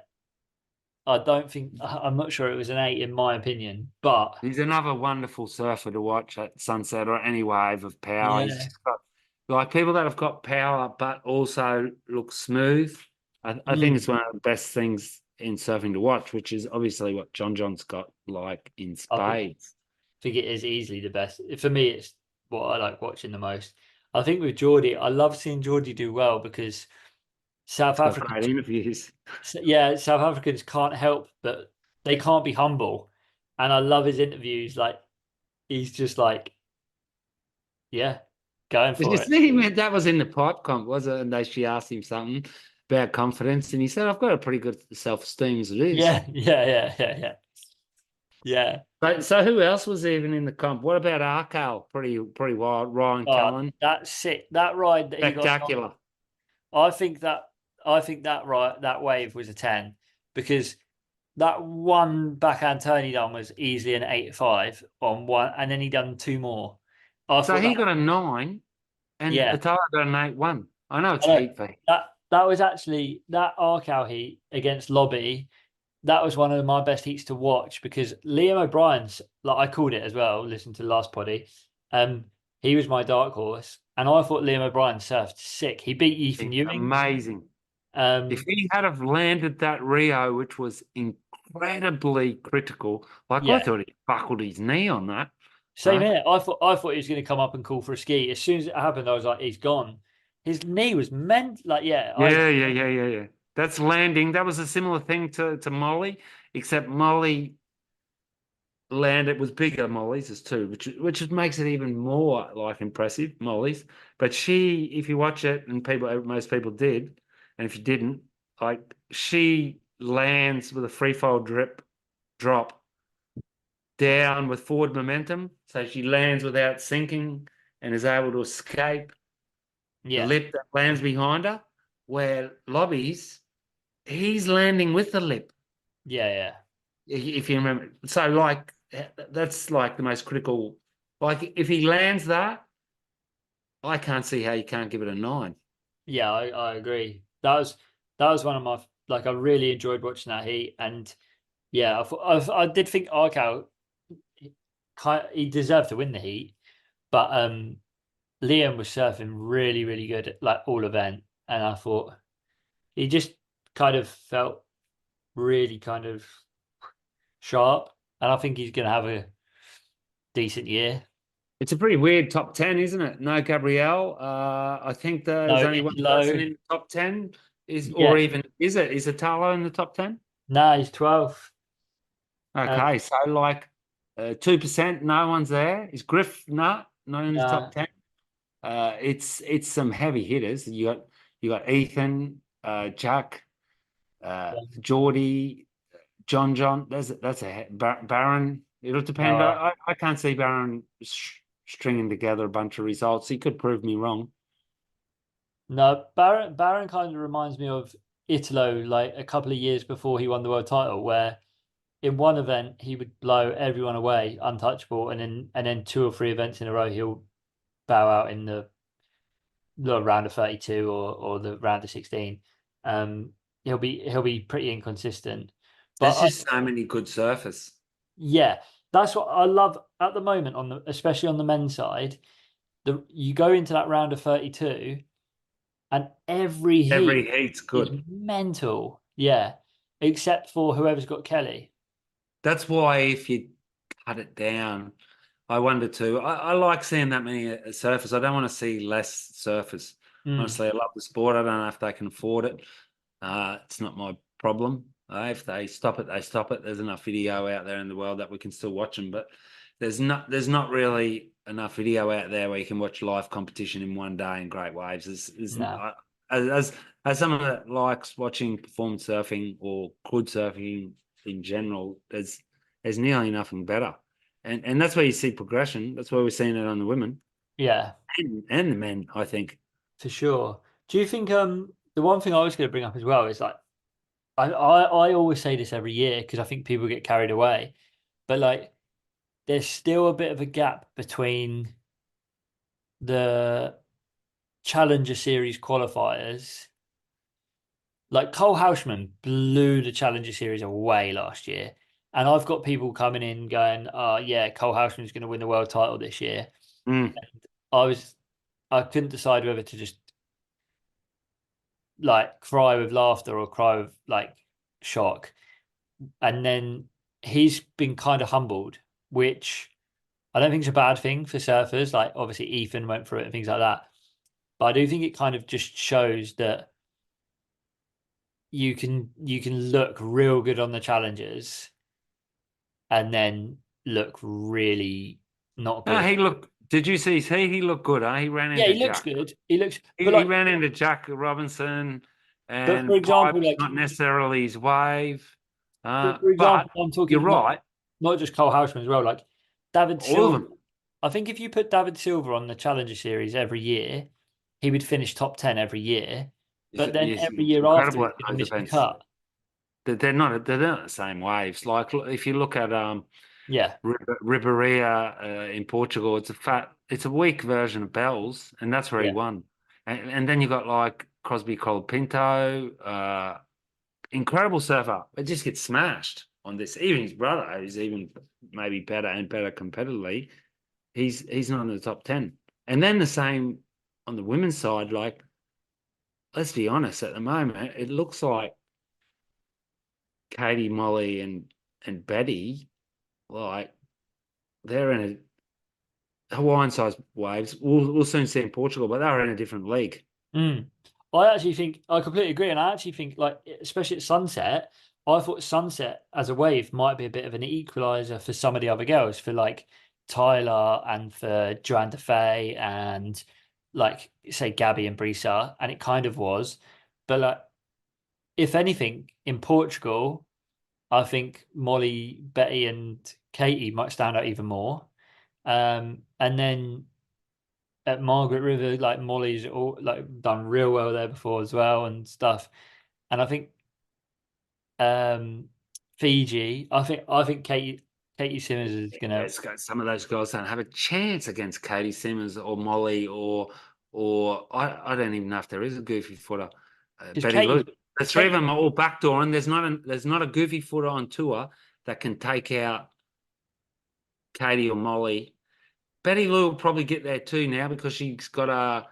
I'm not sure it was an 8 in my opinion, but he's another wonderful surfer to watch at Sunset or any wave of power. Yeah. He's just got like people that have got power but also look smooth. I think it's one of the best things in surfing to watch, which is obviously what John's got like in spades. I think it is easily the best. For me, it's what I like watching the most. I think with Geordie, I love seeing Geordie do well because South Africans can't help but they can't be humble. And I love his interviews. Like he's just like, yeah, going for it. See him? That was in the pipe comp, was it? And she asked him something about confidence, and he said, "I've got a pretty good self-esteem as it is." Yeah. But so who else was even in the comp? What about Arkale? Pretty wild. Ryan Cullen. That's sick. That ride that Spectacular. He got on, I think that wave was a 10 because that one backhand turn he done was easily an 8.5 on one, and then he done 2 more. So he got a 9, and Atara got an 8.1. I know it's heat feet. That was actually that Arkale heat against Lobby. That was one of my best heats to watch because Liam O'Brien's, like I called it as well, listen to the last poddy. He was my dark horse, and I thought Liam O'Brien surfed sick. He beat Ethan Ewing. Amazing. If he had have landed that Rio, which was incredibly critical, I thought he buckled his knee on that. Same here. I thought he was going to come up and call for a ski. As soon as it happened, I was like, he's gone. His knee was meant like Yeah. That's landing. That was a similar thing to Molly, except Molly landed was bigger. Molly's is too, which makes it even more like impressive. Molly's, but she, if you watch it, and most people did, and if you didn't, like she lands with a free fall drop down with forward momentum, so she lands without sinking and is able to escape the lip that lands behind her. Where Lobby's, he's landing with the lip. Yeah. If you remember. So, like, that's like the most critical. Like, if he lands that, I can't see how you can't give it a 9. Yeah, I agree. That was one of my, like, I really enjoyed watching that heat. And Yeah, I did think Arkell he deserved to win the heat, but Liam was surfing really, really good at like all event, and I thought he just kind of felt really kind of sharp, and I think he's going to have a decent year. It's a pretty weird top 10, isn't it? No Gabrielle. I think there's No, only one low. person in the top 10. Yeah, Or even is it? Is Italo in the top 10? no, he's 12th. Okay, so like 2%, no one's there. Is Griff not in the top No, 10? It's some heavy hitters. You got Ethan, Jack, Geordie, John. That's Baron. It'll depend. no, I can't see Baron stringing together a bunch of results. He could prove me wrong. no. Baron kind of reminds me of Italo, like a couple of years before he won the world title, where in one event he would blow everyone away, untouchable, and then 2 or 3 events in a row he'll bow out in the round of 32 or the round of 16. He'll be pretty inconsistent. There's But just so many good surfers. yeah, that's what I love at the moment especially on the men's side. You go into that round of 32 and every Every heat heat's is good. mental. Yeah. Except for whoever's got Kelly. That's why if you cut it down, I wonder too. I like seeing that many surfers. I don't want to see less surfers. Mm, Honestly, I love the sport. I don't know if they can afford it. It's not my problem. If they stop it, they stop it. There's enough video out there in the world that we can still watch them, but there's not really enough video out there where you can watch live competition in one day in great waves. no. As someone that likes watching performance surfing or crud surfing in general, there's nearly nothing better. And that's where you see progression. That's where we're seeing it on the women Yeah, and the men, I think. for sure. Do you think the one thing I was going to bring up as well is like I always say this every year because I think people get carried away, but like there's still a bit of a gap between the Challenger Series qualifiers. Like Cole Houshman blew the Challenger Series away last year, and I've got people coming in going, "Oh yeah, Cole Houshman's going to win the world title this year." Mm. I couldn't decide whether to just like cry with laughter or cry with like shock. And then he's been kind of humbled, which I don't think is a bad thing for surfers. Like obviously Ethan went through it and things like that. But I do think it kind of just shows that you can look real good on the challenges and then look really not No, good. did you see he looked good, huh? He ran Yeah, into he looks Jack. good. He looks, He ran into Jack Robinson but for and example, Pipe's like, not necessarily his wave. but for But example, I'm you're talking right, not just Cole Houshman as well. Like David all of Silver. them. I think if you put David Silver on the Challenger Series every year, he would finish top 10 every year. But then He's every year after, incredible he's at going to those miss the events. cut. They're not the same waves. Like if you look at Yeah, Riberia in Portugal, it's a weak version of Bells, and that's where he yeah. won. And then you got like Crosby Colapinto, incredible surfer. It just gets smashed on this. Even his brother, who's even maybe better and better competitively, he's not in the top 10. And then the same on the women's side. Like, let's be honest, at the moment, it looks like Katie, Molly, and Betty, like they're in a Hawaiian sized waves. We'll soon see in Portugal, but they're in a different league. Mm. I actually think I completely agree, and I actually think like especially at Sunset, I thought Sunset as a wave might be a bit of an equalizer for some of the other girls, for like Tyler and for Joanne DeFay and like say Gabby and Brisa, and it kind of was. But like if anything, in Portugal, I think Molly, Betty, and Katie might stand out even more. And then at Margaret River, like Molly's all like done real well there before as well and stuff. And I think um Fiji, I think Katie Simmons is gonna Some of those girls don't have a chance against Katie Simmons or Molly or I don't even know if there is a goofy footer. because Betty Lou. The three of them are all backdooring. There's not a goofy footer on tour that can take out Katie or Molly. Betty Lou will probably get there too now because she's got a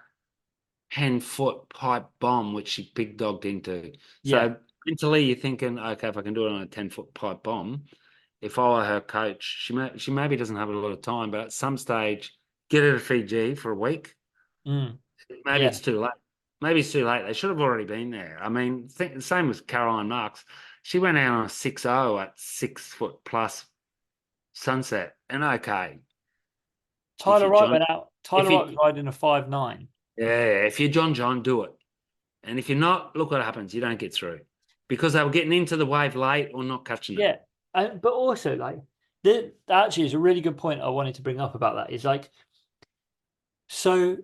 10-foot pipe bomb, which she big dogged into. Yeah. So mentally you're thinking, okay, if I can do it on a 10-foot pipe bomb, if I were her coach, she maybe doesn't have a lot of time, but at some stage, get her to Fiji for a week. Mm. Maybe Yeah. it's too late. Maybe it's too late. They should have already been there. I mean, the same with Caroline Marks. She went out on a 6-0 at 6-foot plus sunset. And okay. Tyler Wright John, went out. Tyler you- Wright was riding a 5.9. yeah, if you're John, do it. And if you're not, look what happens. You don't get through because they were getting into the wave late or not catching it. Yeah. But also, like, that actually is a really good point I wanted to bring up about that. Is like, so,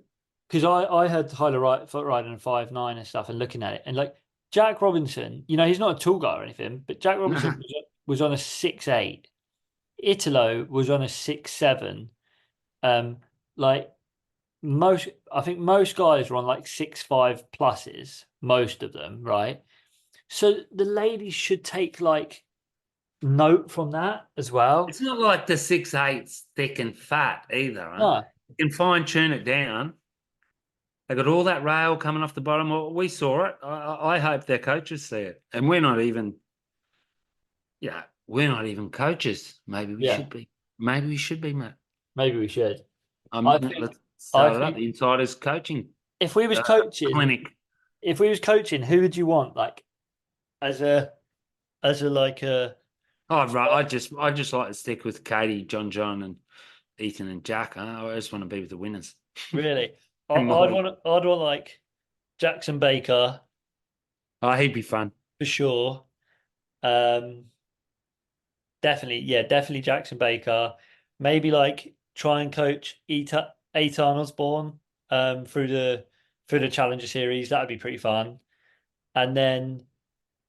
because I heard Tyler Wright foot riding a 5.9 and stuff and looking at it. And like, Jack Robinson, he's not a tall guy or anything, but Jack Robinson was on a 6.8. Italo was on a 6.7. Like, I think most guys were on like 6.5 pluses, most of them, right? So the ladies should take like note from that as well. It's not like the 6.8's thick and fat either. Huh? No. You can fine tune it down. They got all that rail coming off the bottom. Well, we saw it. I hope their coaches see it. And we're not even coaches. Maybe we should be. Maybe we should be, Matt. Maybe we should. Let's start it up. The Insiders coaching. If we was coaching clinic. If we was coaching, who would you want? Like as a like a Oh right. I just like to stick with Katie, John, and Ethan and Jack. Huh? I just want to be with the winners. really. I'd want like Jackson Baker. Oh, he'd be fun. For sure. Definitely Jackson Baker. Maybe like try and coach Eitan Osborne through the Challenger series. That would be pretty fun. And then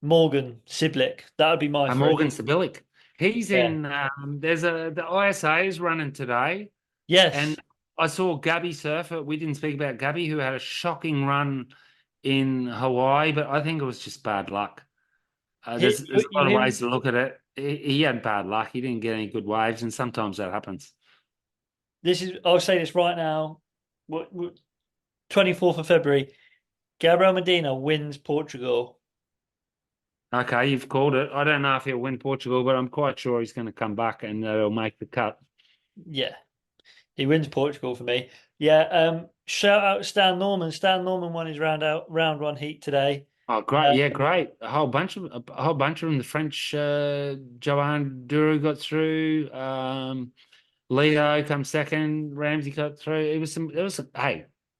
Morgan Siblick. That would be my Morgan Sibilic. He's in there's the ISA is running today. Yes. And I saw Gabby Surfer. We didn't speak about Gabby, who had a shocking run in Hawaii, but I think it was just bad luck. There's a lot of ways to look at it. He had bad luck. He didn't get any good waves, and sometimes that happens. I'll say this right now. 24th of February, Gabriel Medina wins Portugal. Okay, you've called it. I don't know if he'll win Portugal, but I'm quite sure he's going to come back and he'll make the cut. Yeah. He wins Portugal for me. Yeah. Shout out Stan Norman. Stan Norman won his round one heat today. Oh, great! Great. A whole bunch of them. The French Joanne Duru got through. Leo come second. Ramsey got through. It was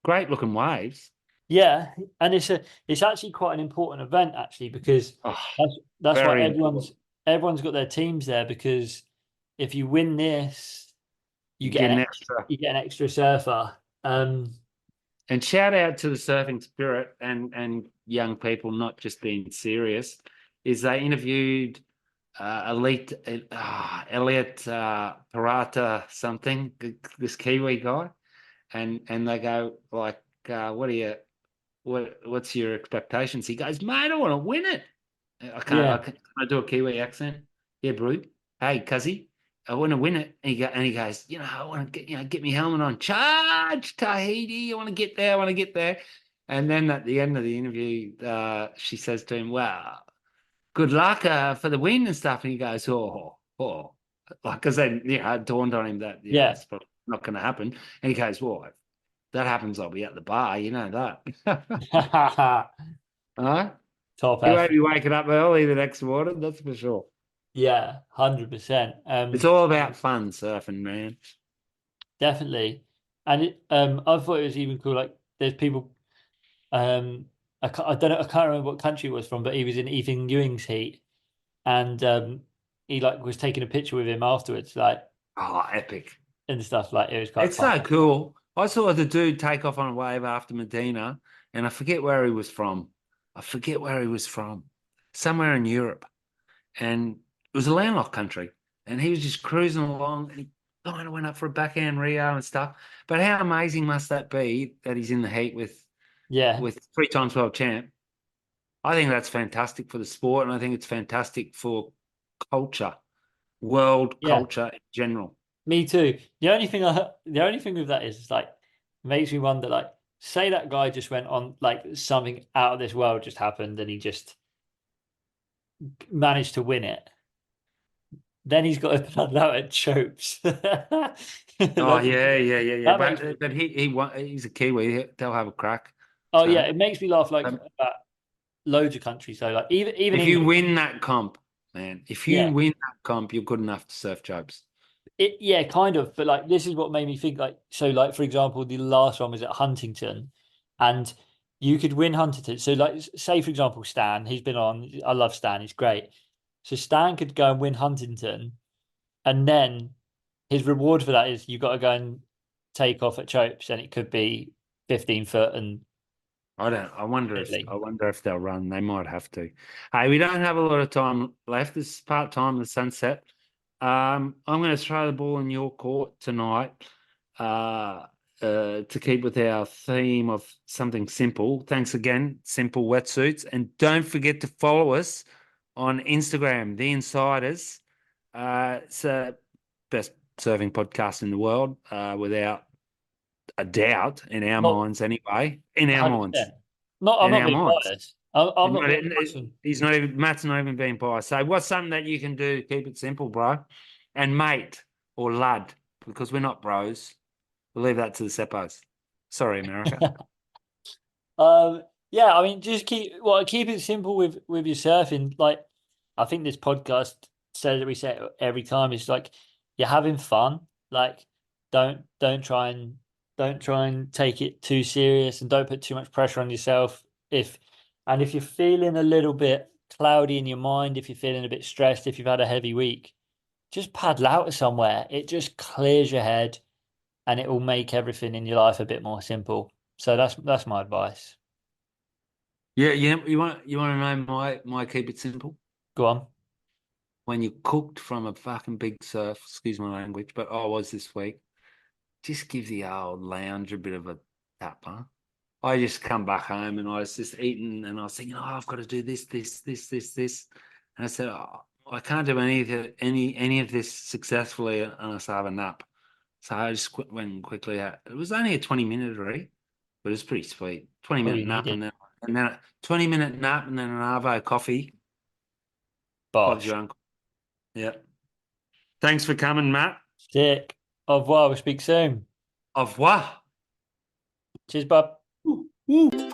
great looking waves. Yeah, and it's actually quite an important event actually because that's why everyone's got their teams there, because if you win this, you get an extra surfer. And shout out to the surfing spirit and young people not just being serious. Is they interviewed Elliot Parata something, this Kiwi guy, and they go like, what's your expectations? He goes, mate, I want to win it. Can I do a Kiwi accent? Yeah, bro. Hey, cuzzy, I want to win it. And he goes, I want to get my helmet on. Charge, Tahiti. I want to get there. And then at the end of the interview, she says to him, well, good luck for the win and stuff. And he goes, oh. Like, because then, it dawned on him that it's probably not going to happen. And he goes, well, if that happens, I'll be at the bar. You know that. Top. You won't be waking up early the next morning, that's for sure. Yeah, 100%. It's all about fun surfing, man. Definitely. And I thought it was even cool. Like, there's people. I don't know. I can't remember what country it was from, but he was in Ethan Ewing's heat, and he was taking a picture with him afterwards, like epic and stuff. Like, it was quite. It's fun. So cool. I saw the dude take off on a wave after Medina, and I forget where he was from. Somewhere in Europe, and it was a landlocked country, and he was just cruising along, and he kind of went up for a backhand Rio and stuff. But how amazing must that be that he's in the heat with 3-time world champ? I think that's fantastic for the sport, and I think it's fantastic for culture, world Yeah. culture in general. Me too. The only thing with that is like makes me wonder, like, say that guy just went on, like something out of this world just happened and he just managed to win it. Then he's got to paddle out at chopes. Oh yeah. That makes me, But he's a Kiwi. He'll have a crack. oh So, yeah, it makes me laugh like um, about loads of countries. So like even if England, you win that comp, man, if you yeah. win that comp, you're good enough to surf jobs. Yeah, kind of. But like this is what made me think like so like for example, the last one was at Huntington and you could win Huntington. So like say for example, Stan, he's been on, I love Stan, he's great. So Stan could go and win Huntington and then his reward for that is you've got to go and take off at Chopes and it could be 15 foot and I wonder Italy. if they'll run. They might have to. Hey, we don't have a lot of time left. This is part time, the sunset. I'm going to throw the ball in your court tonight to keep with our theme of something simple. Thanks again, Simple Wetsuits. And don't forget to follow us on Instagram, The Insiders. It's the best surfing podcast in the world, without a doubt, in our Well, minds anyway. In our 100%. minds. I'm In not our being minds. biased. I'm not being Not- biased. He's not even, Matt's not even being biased. So what's something that you can do to keep it simple, bro? And mate or lad, because we're not bros. We'll leave that to the seppos. Sorry, America. Yeah, I mean, just keep it simple with your surfing. Like, I think this podcast says that we say it every time. It's like you're having fun. Like, don't try and take it too serious, and don't put too much pressure on yourself. If you're feeling a little bit cloudy in your mind, if you're feeling a bit stressed, if you've had a heavy week, just paddle out somewhere. It just clears your head, and it will make everything in your life a bit more simple. So that's my advice. Yeah, you want to know my keep it simple? Go on. When you're cooked from a fucking big surf, excuse my language, but I was this week, just give the old lounge a bit of a tap, huh? I just come back home and I was just eating and I was thinking, oh, I've got to do this. And I said, oh, I can't do any of this successfully unless I have a nap. So I just went quickly out. It was only a 20-minute already, but it was pretty sweet. 20-minute nap Needed. and then a 20-minute nap and then an Arvo coffee. Bob's Bosh. your uncle. Yeah. Thanks for coming, Matt. Sick. Au revoir. We'll speak soon. Au revoir. Cheers, bub. Woo.